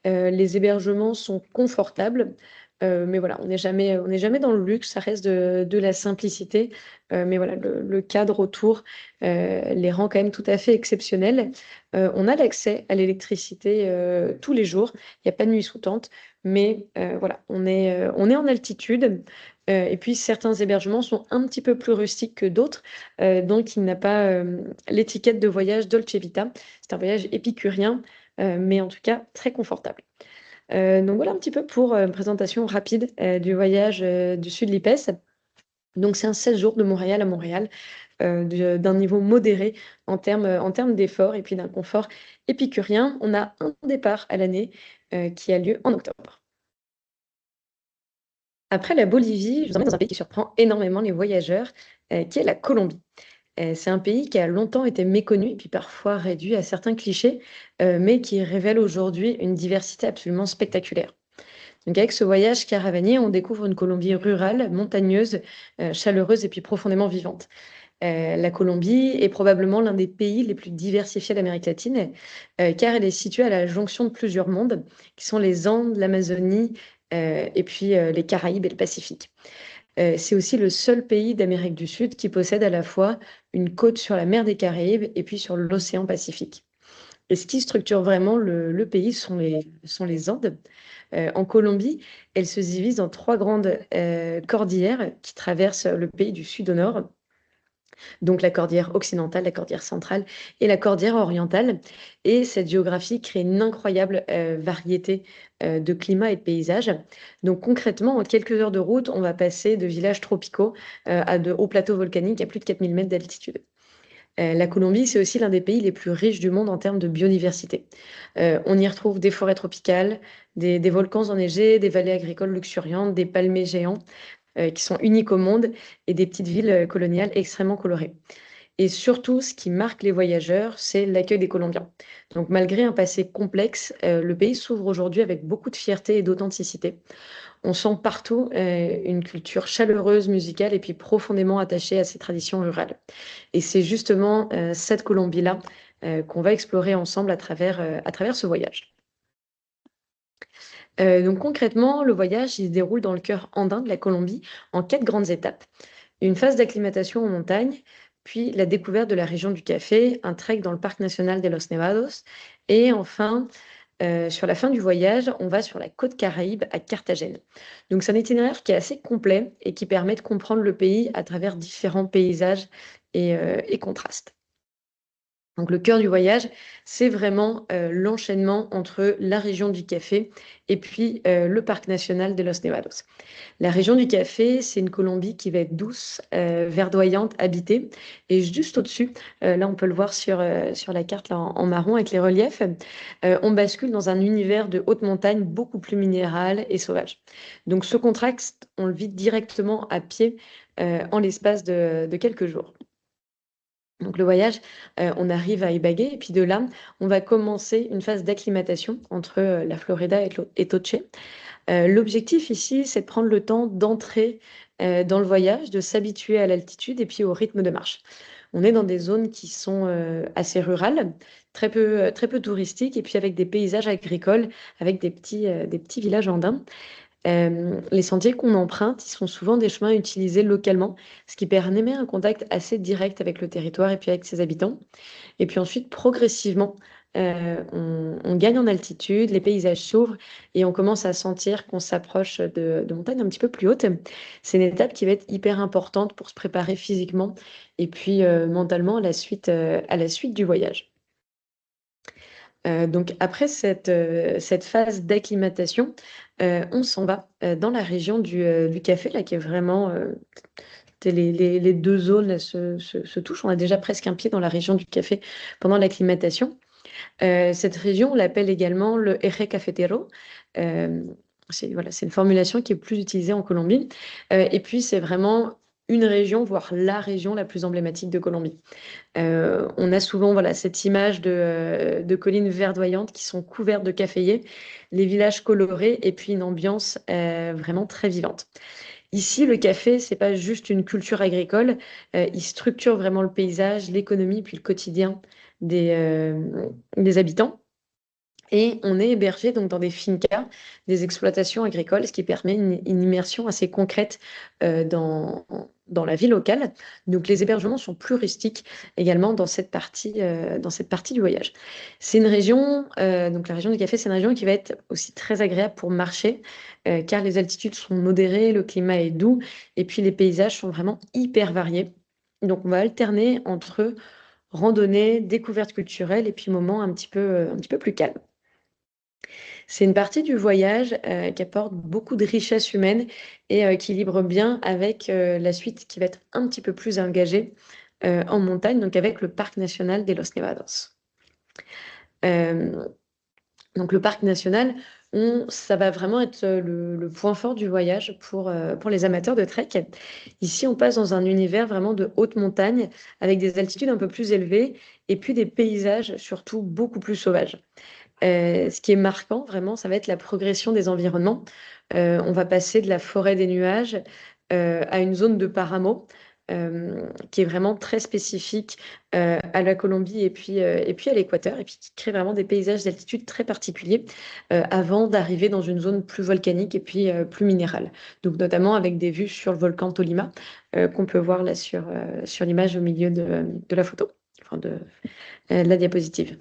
Speaker 4: Les hébergements sont confortables, mais voilà, on n'est jamais dans le luxe, ça reste de la simplicité. Mais voilà, le cadre autour les rend quand même tout à fait exceptionnels. On a l'accès à l'électricité tous les jours. Il n'y a pas de nuit sous tente, mais voilà, on est en altitude. Et puis certains hébergements sont un petit peu plus rustiques que d'autres, donc il n'a pas l'étiquette de voyage Dolce Vita. C'est un voyage épicurien, mais en tout cas très confortable. Donc voilà un petit peu pour une présentation rapide du voyage du sud de l'IPES. Donc c'est un 16 jours de Montréal à Montréal, d'un niveau modéré en termes d'effort et puis d'un confort épicurien. On a un départ à l'année qui a lieu en octobre. Après la Bolivie, je vous emmène dans un pays qui surprend énormément les voyageurs, qui est la Colombie. C'est un pays qui a longtemps été méconnu et puis parfois réduit à certains clichés, mais qui révèle aujourd'hui une diversité absolument spectaculaire. Donc avec ce voyage caravanier, on découvre une Colombie rurale, montagneuse, chaleureuse et puis profondément vivante. La Colombie est probablement l'un des pays les plus diversifiés d'Amérique latine, car elle est située à la jonction de plusieurs mondes, qui sont les Andes, l'Amazonie, et puis les Caraïbes et le Pacifique. C'est aussi le seul pays d'Amérique du Sud qui possède à la fois une côte sur la mer des Caraïbes et puis sur l'océan Pacifique. Et ce qui structure vraiment le pays sont les Andes. En Colombie, elles se divisent en trois grandes cordillères qui traversent le pays du sud au nord. Donc la cordillère occidentale, la cordillère centrale et la cordillère orientale. Et cette géographie crée une incroyable variété de climats et de paysages. Donc concrètement, en quelques heures de route, on va passer de villages tropicaux à de hauts plateaux volcaniques à plus de 4000 mètres d'altitude. La Colombie, c'est aussi l'un des pays les plus riches du monde en termes de biodiversité. On y retrouve des forêts tropicales, des volcans enneigés, des vallées agricoles luxuriantes, des palmiers géants qui sont uniques au monde et des petites villes coloniales extrêmement colorées. Et surtout, ce qui marque les voyageurs, c'est l'accueil des Colombiens. Donc malgré un passé complexe, le pays s'ouvre aujourd'hui avec beaucoup de fierté et d'authenticité. On sent partout une culture chaleureuse, musicale et puis profondément attachée à ses traditions rurales. Et c'est justement cette Colombie-là qu'on va explorer ensemble à travers ce voyage. Donc concrètement, le voyage il se déroule dans le cœur andin de la Colombie en 4 grandes étapes. Une phase d'acclimatation en montagne, puis la découverte de la région du café, un trek dans le parc national de Los Nevados et enfin, sur la fin du voyage, on va sur la côte Caraïbe à Carthagène. Donc c'est un itinéraire qui est assez complet et qui permet de comprendre le pays à travers différents paysages et contrastes. Donc le cœur du voyage, c'est vraiment l'enchaînement entre la région du café et puis le parc national de Los Nevados. La région du café, c'est une Colombie qui va être douce, verdoyante, habitée. Et juste au-dessus, là on peut le voir sur la carte là, en marron avec les reliefs, on bascule dans un univers de haute montagne beaucoup plus minéral et sauvage. Donc ce contraste, on le vit directement à pied en l'espace de quelques jours. Donc le voyage, on arrive à Ibagué et puis de là, on va commencer une phase d'acclimatation entre, la Florida et Toche. L'objectif ici, c'est de prendre le temps d'entrer, dans le voyage, de s'habituer à l'altitude et puis au rythme de marche. On est dans des zones qui sont, assez rurales, très peu touristiques et puis avec des paysages agricoles, avec des petits villages andins. Les sentiers qu'on emprunte, ils sont souvent des chemins utilisés localement, ce qui permet un contact assez direct avec le territoire et puis avec ses habitants. Et puis ensuite, progressivement, on gagne en altitude, les paysages s'ouvrent et on commence à sentir qu'on s'approche de montagnes un petit peu plus hautes. C'est une étape qui va être hyper importante pour se préparer physiquement et puis mentalement à la suite du voyage. Donc après cette phase d'acclimatation, on s'en va dans la région du café, là, qui est vraiment les deux zones là, se touchent. On a déjà presque un pied dans la région du café pendant l'acclimatation. Cette région, on l'appelle également le Eje Cafetero. Voilà, c'est une formulation qui est plus utilisée en Colombie. Et puis, c'est vraiment une région, voire la région la plus emblématique de Colombie. On a souvent voilà, cette image de collines verdoyantes qui sont couvertes de caféiers, les villages colorés et puis une ambiance vraiment très vivante. Ici, le café, c'est pas juste une culture agricole, il structure vraiment le paysage, l'économie, puis le quotidien des habitants. Et on est hébergé donc dans des fincas, des exploitations agricoles, ce qui permet une immersion assez concrète dans la vie locale. Donc les hébergements sont plus rustiques également dans cette partie du voyage. C'est une région, donc la région du café, c'est une région qui va être aussi très agréable pour marcher, car les altitudes sont modérées, le climat est doux, et puis les paysages sont vraiment hyper variés. Donc on va alterner entre randonnée, découverte culturelle et puis moments un petit peu plus calmes. C'est une partie du voyage qui apporte beaucoup de richesse humaine et qui équilibre bien avec la suite qui va être un petit peu plus engagée en montagne, donc avec le parc national des Los Nevados. Euh, donc le parc national, ça va vraiment être le point fort du voyage pour les amateurs de trek. Ici, on passe dans un univers vraiment de haute montagne avec des altitudes un peu plus élevées et puis des paysages surtout beaucoup plus sauvages. Ce qui est marquant, vraiment, ça va être la progression des environnements. On va passer de la forêt des nuages à une zone de paramo qui est vraiment très spécifique à la Colombie et puis à l'Équateur, et puis qui crée vraiment des paysages d'altitude très particuliers avant d'arriver dans une zone plus volcanique et puis plus minérale. Donc notamment avec des vues sur le volcan Tolima qu'on peut voir là sur l'image au milieu de la photo, enfin de la diapositive.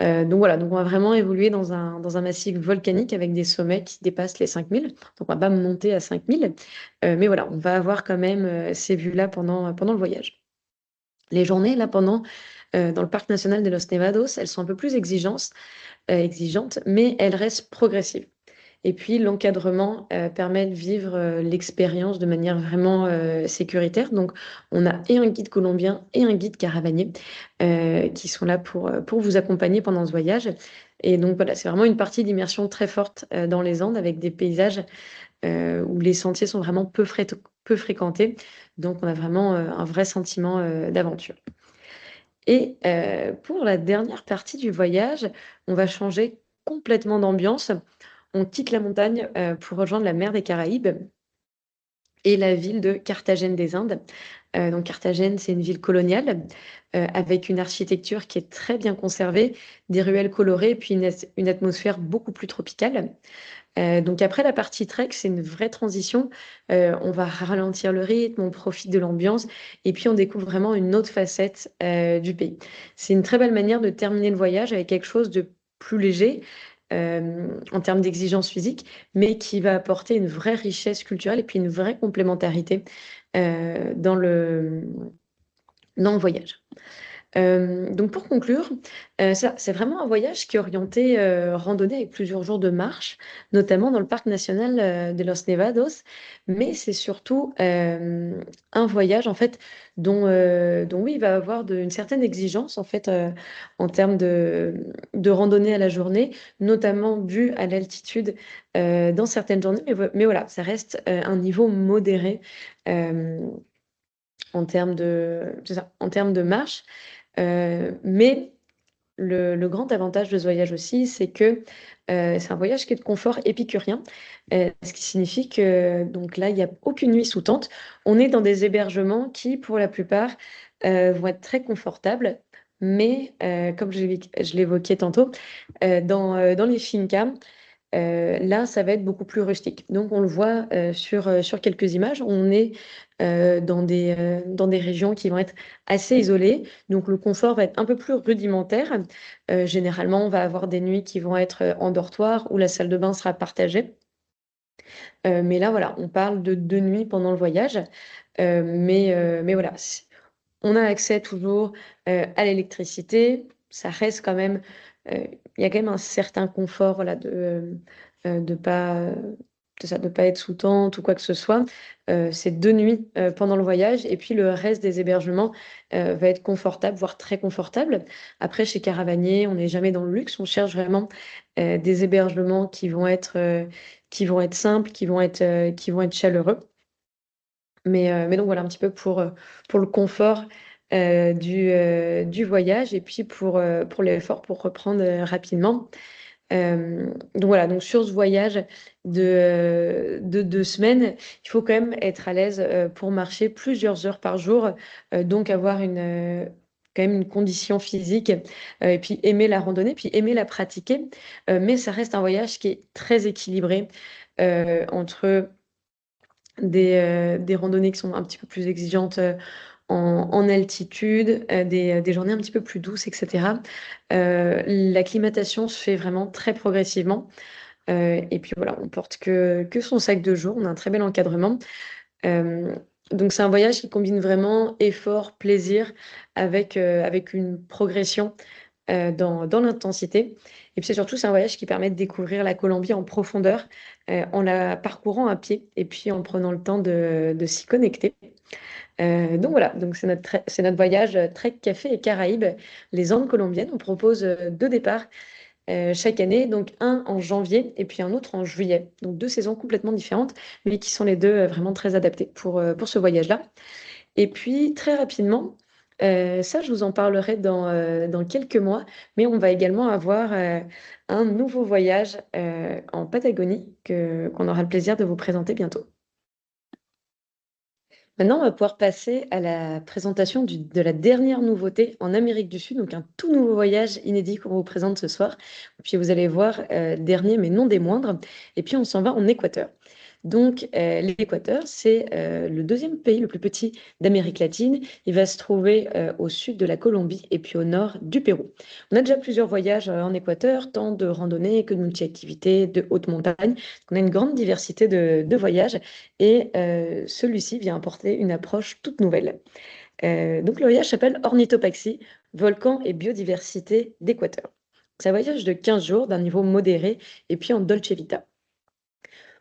Speaker 4: Donc voilà, donc on va vraiment évoluer dans un massif volcanique avec des sommets qui dépassent les 5000. Donc on va pas monter à 5000, mais voilà, on va avoir quand même ces vues-là pendant le voyage. Les journées, là, dans le parc national de Los Nevados, elles sont un peu plus exigeantes, mais elles restent progressives. Et puis l'encadrement permet de vivre l'expérience de manière vraiment sécuritaire. Donc on a et un guide colombien et un guide caravanier qui sont là pour vous accompagner pendant ce voyage. Et donc voilà, c'est vraiment une partie d'immersion très forte dans les Andes avec des paysages où les sentiers sont vraiment peu fréquentés. Donc on a vraiment un vrai sentiment d'aventure. Et pour la dernière partie du voyage, on va changer complètement d'ambiance. On quitte la montagne pour rejoindre la mer des Caraïbes et la ville de Carthagène des Indes. Donc Carthagène, c'est une ville coloniale avec une architecture qui est très bien conservée, des ruelles colorées, puis une atmosphère beaucoup plus tropicale. Donc après la partie trek, c'est une vraie transition. On va ralentir le rythme, on profite de l'ambiance et puis on découvre vraiment une autre facette du pays. C'est une très belle manière de terminer le voyage avec quelque chose de plus léger en termes d'exigence physique, mais qui va apporter une vraie richesse culturelle et puis une vraie complémentarité dans le voyage. Donc pour conclure, c'est vraiment un voyage qui est orienté randonnée avec plusieurs jours de marche, notamment dans le parc national de Los Nevados, mais c'est surtout un voyage en fait dont oui, il va avoir une certaine exigence en fait en termes de randonnée à la journée, notamment dû à l'altitude dans certaines journées, mais voilà, ça reste un niveau modéré euh, en termes de marche. Mais le grand avantage de ce voyage aussi, c'est que c'est un voyage qui est de confort épicurien, ce qui signifie que donc là, il n'y a aucune nuit sous tente. On est dans des hébergements qui, pour la plupart, vont être très confortables. Mais comme je l'évoquais tantôt, dans les fincas, là, ça va être beaucoup plus rustique. Donc, on le voit sur quelques images. On est dans des régions qui vont être assez isolées. Donc, le confort va être un peu plus rudimentaire. Généralement, on va avoir des nuits qui vont être en dortoir où la salle de bain sera partagée. Mais là, voilà, on parle de 2 nuits pendant le voyage. Mais voilà, on a accès toujours à l'électricité. Ça reste quand même, il y a quand même un certain confort, voilà, de pas, de pas être sous tente ou quoi que ce soit. C'est 2 nuits pendant le voyage et puis le reste des hébergements va être confortable, voire très confortable. Après, chez Caravanier, on n'est jamais dans le luxe. On cherche vraiment des hébergements qui vont être simples, qui vont être chaleureux. Mais donc voilà un petit peu pour le confort du voyage et puis pour l'effort pour reprendre rapidement. Donc voilà, donc sur ce voyage de 2 semaines, il faut quand même être à l'aise pour marcher plusieurs heures par jour, donc avoir quand même une condition physique, et puis aimer la randonnée, puis aimer la pratiquer. Mais ça reste un voyage qui est très équilibré entre des randonnées qui sont un petit peu plus exigeantes en altitude, des journées un petit peu plus douces, etc. L'acclimatation se fait vraiment très progressivement. Et puis voilà, on porte que son sac de jour, on a un très bel encadrement. Euh, donc c'est un voyage qui combine vraiment effort, plaisir avec une progression dans l'intensité. Et puis c'est surtout, c'est un voyage qui permet de découvrir la Colombie en profondeur en la parcourant à pied et puis en prenant le temps de s'y connecter. Donc voilà, donc c'est notre voyage Trek Café et Caraïbes, les Andes colombiennes. On propose 2 départs chaque année, donc un en janvier et puis un autre en juillet. Donc 2 saisons complètement différentes, mais qui sont les deux vraiment très adaptées pour ce voyage-là. Et puis très rapidement, ça je vous en parlerai dans quelques mois, mais on va également avoir un nouveau voyage en Patagonie qu'on aura le plaisir de vous présenter bientôt. Maintenant, on va pouvoir passer à la présentation de la dernière nouveauté en Amérique du Sud, donc un tout nouveau voyage inédit qu'on vous présente ce soir. Puis vous allez voir, dernier mais non des moindres. Et puis on s'en va en Équateur. Donc l'Équateur, c'est le deuxième pays le plus petit d'Amérique latine. Il va se trouver au sud de la Colombie et puis au nord du Pérou. On a déjà plusieurs voyages en Équateur, tant de randonnées que de multi-activités, de haute montagne. On a une grande diversité de voyages et celui-ci vient apporter une approche toute nouvelle. Donc le voyage s'appelle Ornithopaxie, volcan et biodiversité d'Équateur. C'est un voyage de 15 jours d'un niveau modéré et puis en Dolce Vita.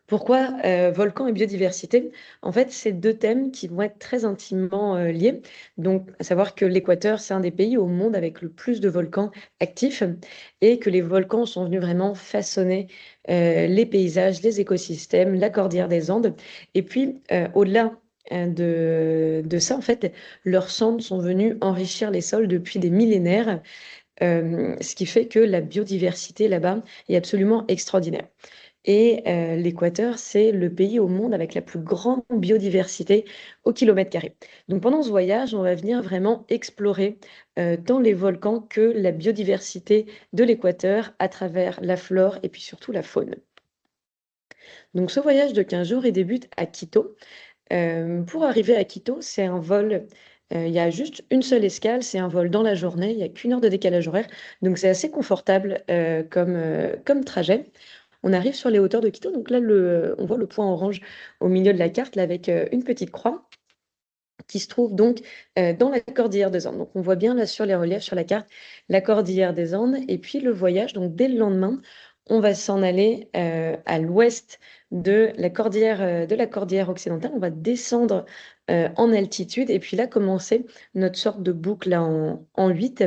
Speaker 4: Pourquoi volcan et biodiversité? En fait, c'est 2 thèmes qui vont être très intimement liés. Donc, à savoir que l'Équateur, c'est un des pays au monde avec le plus de volcans actifs et que les volcans sont venus vraiment façonner les paysages, les écosystèmes, la cordillère des Andes. Et puis, au-delà de ça, en fait, leurs cendres sont venues enrichir les sols depuis des millénaires, ce qui fait que la biodiversité là-bas est absolument extraordinaire. Et l'Équateur, c'est le pays au monde avec la plus grande biodiversité au kilomètre carré. Donc pendant ce voyage, on va venir vraiment explorer tant les volcans que la biodiversité de l'Équateur à travers la flore et puis surtout la faune. Donc ce voyage de 15 jours, il débute à Quito. Pour arriver à Quito, c'est un vol, il y a juste une seule escale, c'est un vol dans la journée, il n'y a qu'1 heure de décalage horaire, donc c'est assez confortable comme trajet. On arrive sur les hauteurs de Quito, donc là, on voit le point orange au milieu de la carte, là, avec une petite croix qui se trouve donc dans la cordillère des Andes. Donc on voit bien là sur les reliefs, sur la carte, la cordillère des Andes. Et puis le voyage, donc dès le lendemain, on va s'en aller à l'ouest de la cordillère occidentale. On va descendre en altitude et puis là commencer notre sorte de boucle là, en 8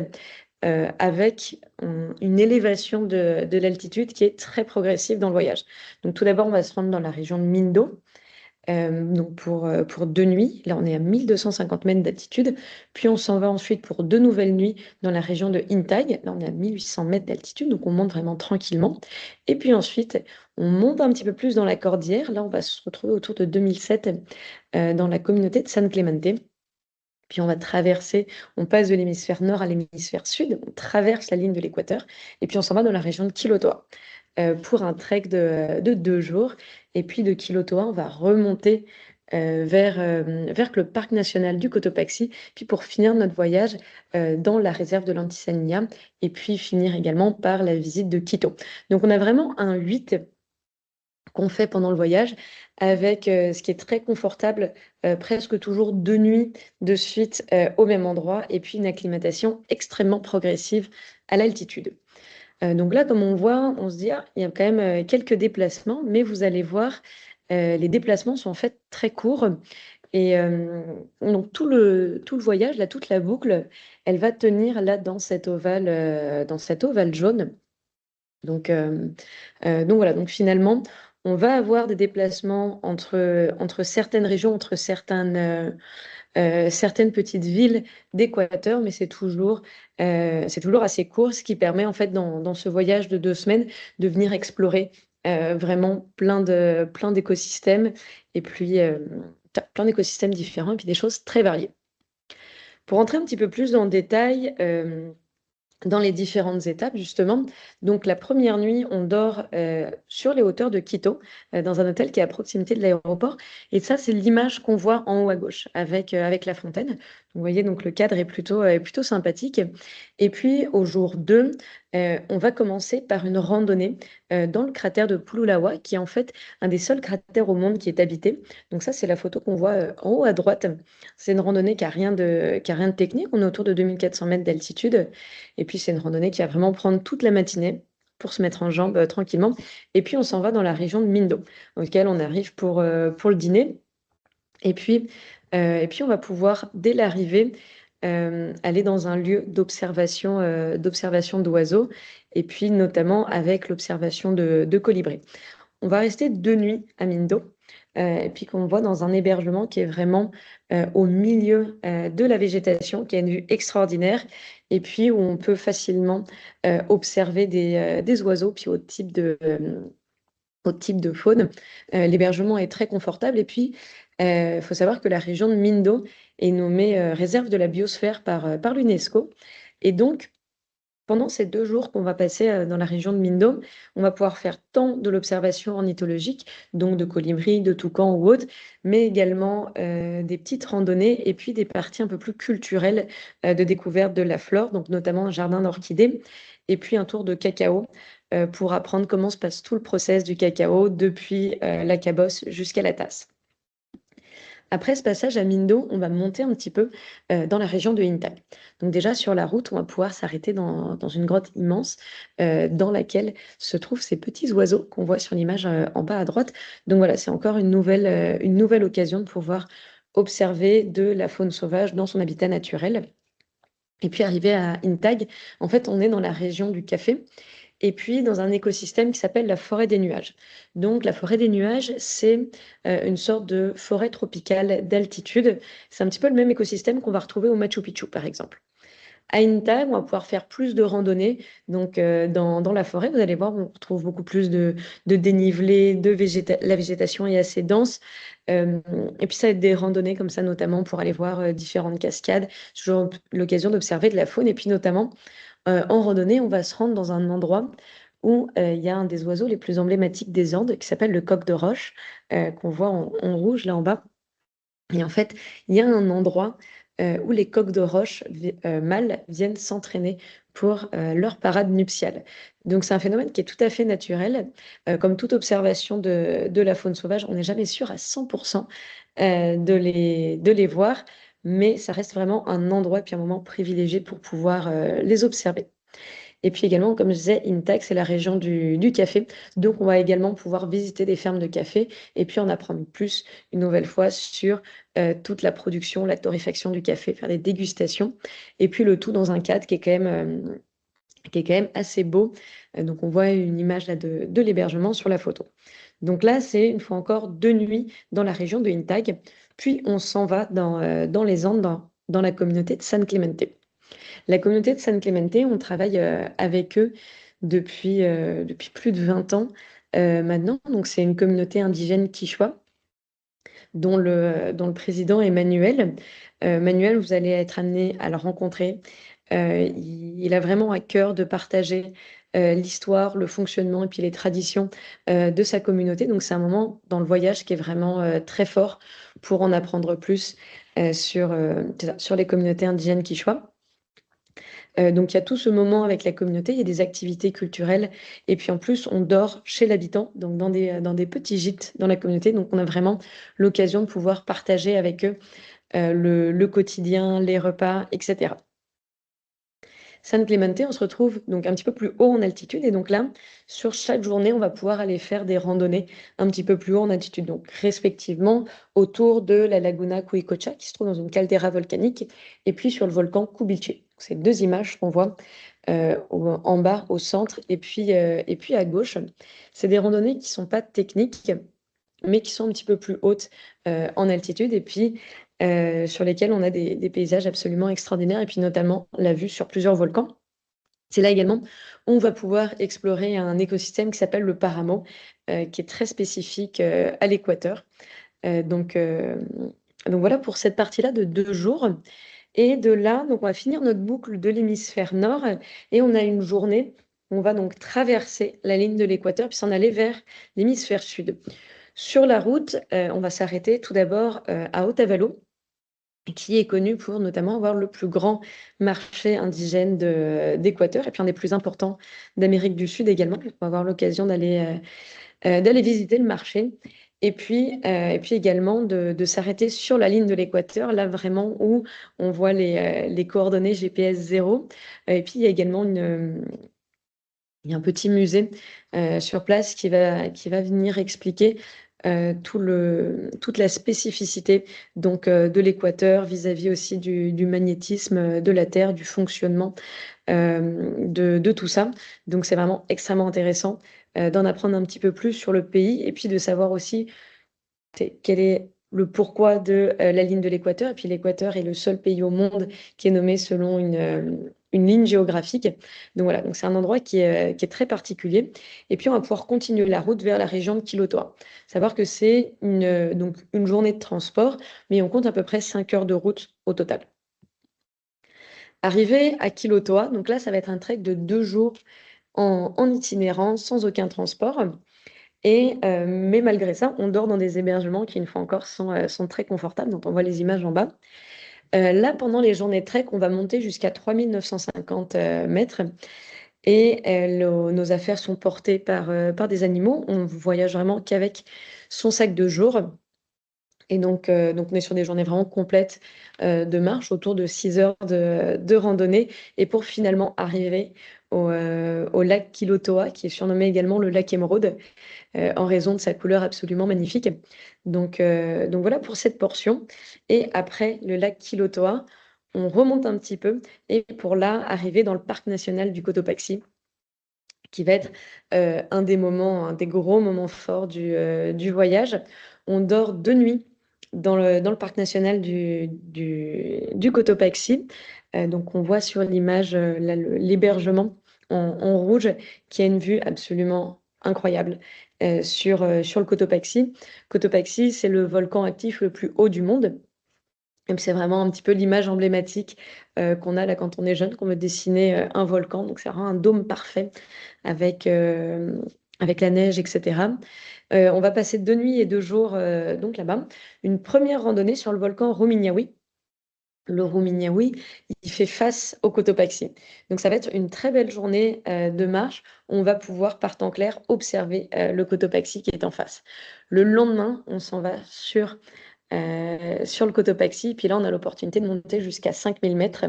Speaker 4: avec une élévation de l'altitude qui est très progressive dans le voyage. Donc tout d'abord, on va se rendre dans la région de Mindo, donc pour 2 nuits. Là, on est à 1250 mètres d'altitude. Puis on s'en va ensuite pour 2 nouvelles nuits dans la région de Intag. Là, on est à 1800 mètres d'altitude, donc on monte vraiment tranquillement. Et puis ensuite, on monte un petit peu plus dans la cordillère. Là, on va se retrouver autour de 2007 dans la communauté de San Clemente. Puis on va traverser, on passe de l'hémisphère nord à l'hémisphère sud, on traverse la ligne de l'équateur, et puis on s'en va dans la région de Quilotoa pour un trek de 2 jours. Et puis de Quilotoa, on va remonter vers le parc national du Cotopaxi, puis pour finir notre voyage dans la réserve de l'Antisania, et puis finir également par la visite de Quito. Donc on a vraiment un 8 qu'on fait pendant le voyage, avec ce qui est très confortable, presque toujours 2 nuits de suite au même endroit, et puis une acclimatation extrêmement progressive à l'altitude. Donc là, comme on voit, on se dit, ah, il y a quand même quelques déplacements, mais vous allez voir, les déplacements sont en fait très courts. Et donc tout le voyage, là, toute la boucle, elle va tenir là dans cet ovale jaune. Donc voilà, donc finalement, On va avoir des déplacements entre certaines régions, entre certaines petites villes d'Équateur, mais c'est toujours assez court, ce qui permet en fait dans ce voyage de 2 semaines de venir explorer vraiment plein d'écosystèmes et puis plein d'écosystèmes différents et puis des choses très variées. Pour entrer un petit peu plus dans le détail, dans les différentes étapes, justement. Donc, la première nuit, on dort sur les hauteurs de Quito, dans un hôtel qui est à proximité de l'aéroport. Et ça, c'est l'image qu'on voit en haut à gauche, avec la fontaine. Donc, vous voyez, donc, le cadre est plutôt sympathique. Et puis, au jour 2, on va commencer par une randonnée dans le cratère de Pululawa, qui est en fait un des seuls cratères au monde qui est habité. Donc, ça, c'est la photo qu'on voit en haut à droite. C'est une randonnée qui a rien de technique. On est autour de 2400 mètres d'altitude. Et puis, c'est une randonnée qui va vraiment prendre toute la matinée pour se mettre en jambes tranquillement. Et puis, on s'en va dans la région de Mindo, auquel on arrive pour le dîner. Et puis, on va pouvoir, dès l'arrivée, aller dans un lieu d'observation d'oiseaux, et puis notamment avec l'observation de colibris. On va rester 2 nuits à Mindo, et puis qu'on voit dans un hébergement qui est vraiment au milieu de la végétation, qui a une vue extraordinaire, et puis où on peut facilement observer des oiseaux, puis autre type de faune. L'hébergement est très confortable, et puis il faut savoir que la région de Mindo est nommée réserve de la biosphère par l'UNESCO, et donc pendant ces 2 jours qu'on va passer dans la région de Mindo, on va pouvoir faire tant de l'observation ornithologique, donc de colibris, de toucans ou autres, mais également des petites randonnées et puis des parties un peu plus culturelles de découverte de la flore, donc notamment un jardin d'orchidées, et puis un tour de cacao pour apprendre comment se passe tout le process du cacao depuis la cabosse jusqu'à la tasse. Après ce passage à Mindo, on va monter un petit peu dans la région de Intag. Donc déjà, sur la route, on va pouvoir s'arrêter dans une grotte immense dans laquelle se trouvent ces petits oiseaux qu'on voit sur l'image en bas à droite. Donc voilà, c'est encore une nouvelle occasion de pouvoir observer de la faune sauvage dans son habitat naturel. Et puis arrivé à Intag, en fait, on est dans la région du café et puis dans un écosystème qui s'appelle la forêt des nuages. Donc la forêt des nuages, c'est une sorte de forêt tropicale d'altitude. C'est un petit peu le même écosystème qu'on va retrouver au Machu Picchu, par exemple. À Intag, on va pouvoir faire plus de randonnées. Donc, dans la forêt, vous allez voir, on retrouve beaucoup plus de dénivelé, la végétation est assez dense. Et puis, ça va être des randonnées comme ça, notamment pour aller voir différentes cascades. C'est toujours l'occasion d'observer de la faune. Et puis, notamment, en randonnée, on va se rendre dans un endroit où il y a un des oiseaux les plus emblématiques des Andes qui s'appelle le coq de roche, qu'on voit en rouge là en bas. Et en fait, il y a un endroit où les coqs de roche mâles viennent s'entraîner pour leur parade nuptiale. Donc c'est un phénomène qui est tout à fait naturel. Comme toute observation de la faune sauvage, on n'est jamais sûr à 100% de les voir, mais ça reste vraiment un endroit et puis un moment privilégié pour pouvoir les observer. Et puis également, comme je disais, Intag, c'est la région du café. Donc, on va également pouvoir visiter des fermes de café et puis en apprendre plus une nouvelle fois sur toute la production, la torréfaction du café, faire des dégustations. Et puis le tout dans un cadre qui est quand même assez beau. Donc, on voit une image là de l'hébergement sur la photo. Donc là, c'est une fois encore 2 nuits dans la région de Intag. Puis, on s'en va dans les Andes, dans la communauté de San Clemente. La communauté de San Clemente, on travaille avec eux depuis plus de 20 ans maintenant. Donc, c'est une communauté indigène quichua dont le président est Manuel. Manuel, vous allez être amené à le rencontrer. Il a vraiment à cœur de partager l'histoire, le fonctionnement et puis les traditions de sa communauté. Donc, c'est un moment dans le voyage qui est vraiment très fort pour en apprendre plus sur les communautés indigènes quichua. Donc il y a tout ce moment avec la communauté, il y a des activités culturelles et puis en plus on dort chez l'habitant, donc dans des petits gîtes dans la communauté. Donc on a vraiment l'occasion de pouvoir partager avec eux le quotidien, les repas, etc. San Clemente, on se retrouve donc un petit peu plus haut en altitude et donc là, sur chaque journée, on va pouvoir aller faire des randonnées un petit peu plus haut en altitude, donc respectivement autour de la laguna Cuicocha qui se trouve dans une caldeira volcanique et puis sur le volcan Cubilche. C'est 2 images qu'on voit en bas, au centre, et puis à gauche. C'est des randonnées qui sont pas techniques, mais qui sont un petit peu plus hautes en altitude, et puis sur lesquelles on a des paysages absolument extraordinaires, et puis notamment la vue sur plusieurs volcans. C'est là également où on va pouvoir explorer un écosystème qui s'appelle le Paramo, qui est très spécifique à l'équateur. Donc voilà pour cette partie-là de 2 jours. Et de là, donc on va finir notre boucle de l'hémisphère nord et on a une journée où on va donc traverser la ligne de l'équateur puis s'en aller vers l'hémisphère sud. Sur la route, on va s'arrêter tout d'abord à Otavalo, qui est connu pour notamment avoir le plus grand marché indigène d'Équateur et puis un des plus importants d'Amérique du Sud également. On va avoir l'occasion d'aller visiter le marché et puis également de s'arrêter sur la ligne de l'équateur, là vraiment où on voit les coordonnées GPS 0. Et puis il y a également il y a un petit musée sur place qui va venir expliquer toute la spécificité donc, de l'équateur vis-à-vis aussi du magnétisme de la Terre, du fonctionnement de tout ça. Donc c'est vraiment extrêmement intéressant d'en apprendre un petit peu plus sur le pays et puis de savoir aussi quel est le pourquoi de la ligne de l'équateur. Et puis l'équateur est le seul pays au monde qui est nommé selon une ligne géographique. Donc voilà, donc c'est un endroit qui est très particulier. Et puis on va pouvoir continuer la route vers la région de Quilotoa. Savoir que c'est donc une journée de transport, mais on compte à peu près 5 heures de route au total. Arrivé à Quilotoa, donc là ça va être un trek de 2 jours en itinérant, sans aucun transport. Mais malgré ça, on dort dans des hébergements qui, une fois encore, sont très confortables. Donc, on voit les images en bas. Là, pendant les journées de trek, on va monter jusqu'à 3950 mètres. Et nos affaires sont portées par des animaux. On voyage vraiment qu'avec son sac de jour. Et donc, on est sur des journées vraiment complètes de marche, autour de 6 heures de randonnée. Et pour finalement arriver au lac Quilotoa, qui est surnommé également le lac Émeraude, en raison de sa couleur absolument magnifique. Donc voilà pour cette portion. Et après le lac Quilotoa, on remonte un petit peu et pour là arriver dans le parc national du Cotopaxi, qui va être un des gros moments forts du voyage. On dort 2 nuits dans le parc national du Cotopaxi. Donc on voit sur l'image l'hébergement en rouge qui a une vue absolument incroyable sur le Cotopaxi. Cotopaxi, c'est le volcan actif le plus haut du monde. Et puis c'est vraiment un petit peu l'image emblématique qu'on a là quand on est jeune, qu'on veut dessiner un volcan. Donc c'est vraiment un dôme parfait avec la neige, etc. On va passer 2 nuits et 2 jours donc là-bas. Une première randonnée sur le volcan Rumiñahui. Le Rumiñahui, il fait face au Cotopaxi. Donc ça va être une très belle journée de marche. On va pouvoir, par temps clair, observer le Cotopaxi qui est en face. Le lendemain, on s'en va sur le Cotopaxi. Puis là, on a l'opportunité de monter jusqu'à 5000 mètres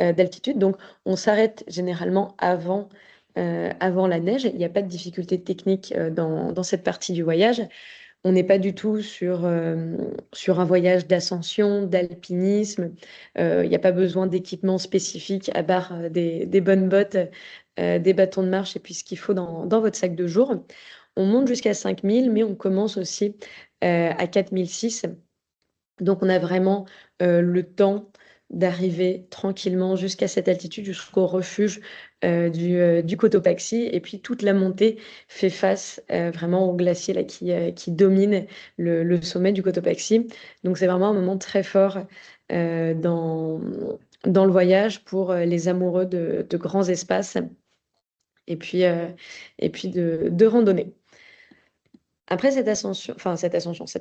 Speaker 4: d'altitude. Donc, on s'arrête généralement avant la neige. Il n'y a pas de difficulté technique dans cette partie du voyage. On n'est pas du tout sur un voyage d'ascension, d'alpinisme. Il n'y a pas besoin d'équipement spécifique à part des bonnes bottes, des bâtons de marche et puis ce qu'il faut dans votre sac de jour. On monte jusqu'à 5000, mais on commence aussi à 4006. Donc, on a vraiment le temps d'arriver tranquillement jusqu'à cette altitude, jusqu'au refuge du Cotopaxi. Et puis, toute la montée fait face vraiment au glacier là, qui domine le sommet du Cotopaxi. Donc, c'est vraiment un moment très fort dans le voyage pour les amoureux de grands espaces et puis de randonnée. Après cette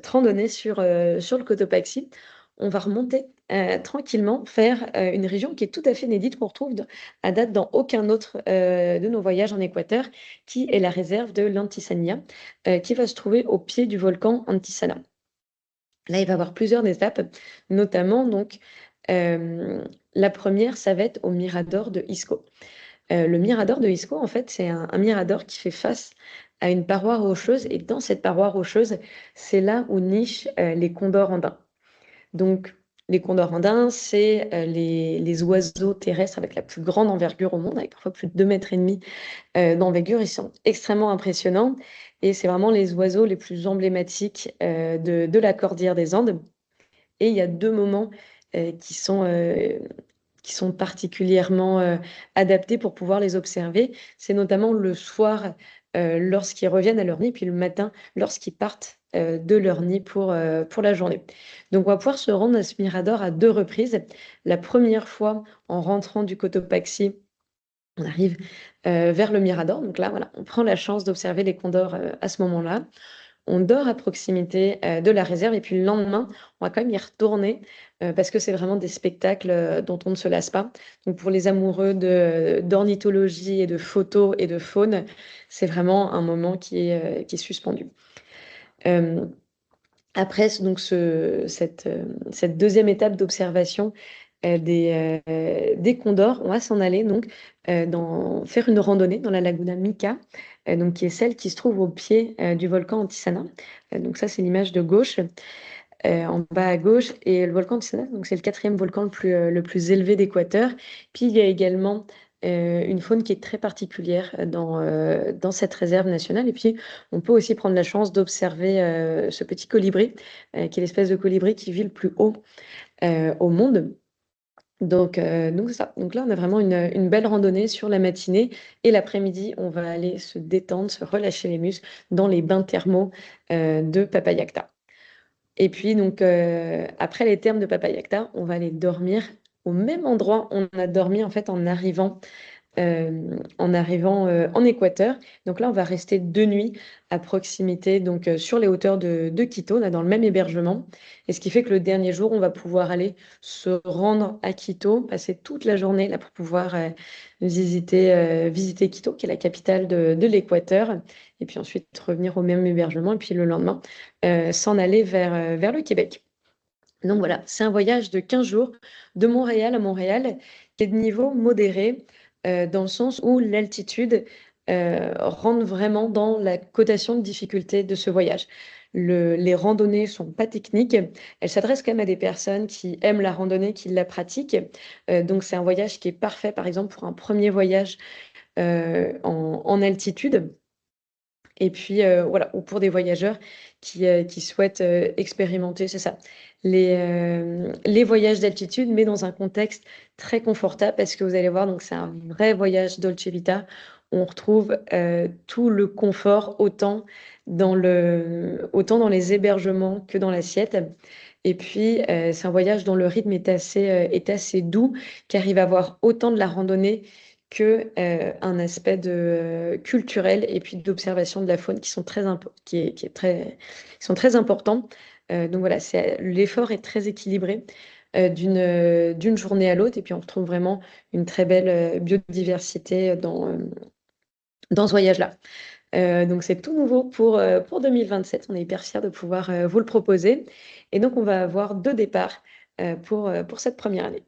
Speaker 4: randonnée sur le Cotopaxi, on va remonter tranquillement vers une région qui est tout à fait inédite, qu'on retrouve à date dans aucun autre de nos voyages en Équateur, qui est la réserve de l'Antisania, qui va se trouver au pied du volcan Antisana. Là, il va y avoir plusieurs étapes, notamment donc la première, ça va être au Mirador de Isco. Le Mirador de Isco, en fait, c'est un mirador qui fait face à une paroi rocheuse. Et dans cette paroi rocheuse, c'est là où nichent les condors andins. Donc, Les condors andins, c'est les oiseaux terrestres avec la plus grande envergure au monde, avec parfois plus de 2,5 m d'envergure. Ils sont extrêmement impressionnants et c'est vraiment les oiseaux les plus emblématiques de la cordillère des Andes. Et il y a deux moments qui sont particulièrement adaptés pour pouvoir les observer. C'est notamment le soir lorsqu'ils reviennent à leur nid, puis le matin lorsqu'ils partent de leur nid pour la journée. Donc on va pouvoir se rendre à ce mirador à deux reprises. La première fois en rentrant du Cotopaxi, on arrive vers le mirador. Donc là, voilà, on prend la chance d'observer les condors à ce moment-là. On dort à proximité de la réserve et puis le lendemain, on va quand même y retourner parce que c'est vraiment des spectacles dont on ne se lasse pas. Donc pour les amoureux d'ornithologie et de photos et de faune, c'est vraiment un moment qui est suspendu. Euh, Après donc cette deuxième étape d'observation des condors, on va s'en aller donc faire une randonnée dans la laguna Mica, donc qui est celle qui se trouve au pied du volcan Antisana. Donc ça, c'est l'image de gauche, en bas à gauche. Et le volcan Antisana, donc c'est le quatrième volcan le plus élevé d'Équateur. Puis il y a également une faune qui est très particulière dans cette réserve nationale. Et puis, on peut aussi prendre la chance d'observer ce petit colibri, qui est l'espèce de colibri qui vit le plus haut au monde. Donc ça. Donc là, on a vraiment une belle randonnée sur la matinée et l'après-midi, on va aller se détendre, se relâcher les muscles dans les bains thermaux de Papayacta. Et puis donc après les thermes de Papayacta, on va aller dormir au même endroit où on a dormi en fait en arrivant en Équateur. Donc là, on va rester 2 nuits à proximité, donc sur les hauteurs de Quito, on a dans le même hébergement. Et ce qui fait que le dernier jour, on va pouvoir aller se rendre à Quito, passer toute la journée là pour pouvoir visiter Quito, qui est la capitale de l'Équateur. Et puis ensuite revenir au même hébergement. Et puis le lendemain, s'en aller vers le Québec. Donc voilà, c'est un voyage de 15 jours de Montréal à Montréal, qui est de niveau modéré, dans le sens où l'altitude rentre vraiment dans la cotation de difficulté de ce voyage. Les randonnées sont pas techniques, elles s'adressent quand même à des personnes qui aiment la randonnée, qui la pratiquent. Donc c'est un voyage qui est parfait, par exemple, pour un premier voyage en altitude. Et puis voilà, ou pour des voyageurs qui souhaitent expérimenter, c'est ça, les voyages d'altitude, mais dans un contexte très confortable, parce que vous allez voir, donc c'est un vrai voyage Dolce Vita. On retrouve tout le confort autant dans les hébergements que dans l'assiette. Et puis, c'est un voyage dont le rythme est assez doux, car il va avoir autant de la randonnée que un aspect culturel et puis d'observation de la faune qui sont qui sont très importants. Donc voilà, l'effort est très équilibré d'une journée à l'autre et puis on retrouve vraiment une très belle biodiversité dans ce voyage-là. Donc c'est tout nouveau pour 2027. On est hyper fiers de pouvoir vous le proposer. Et donc on va avoir 2 départs pour cette première année.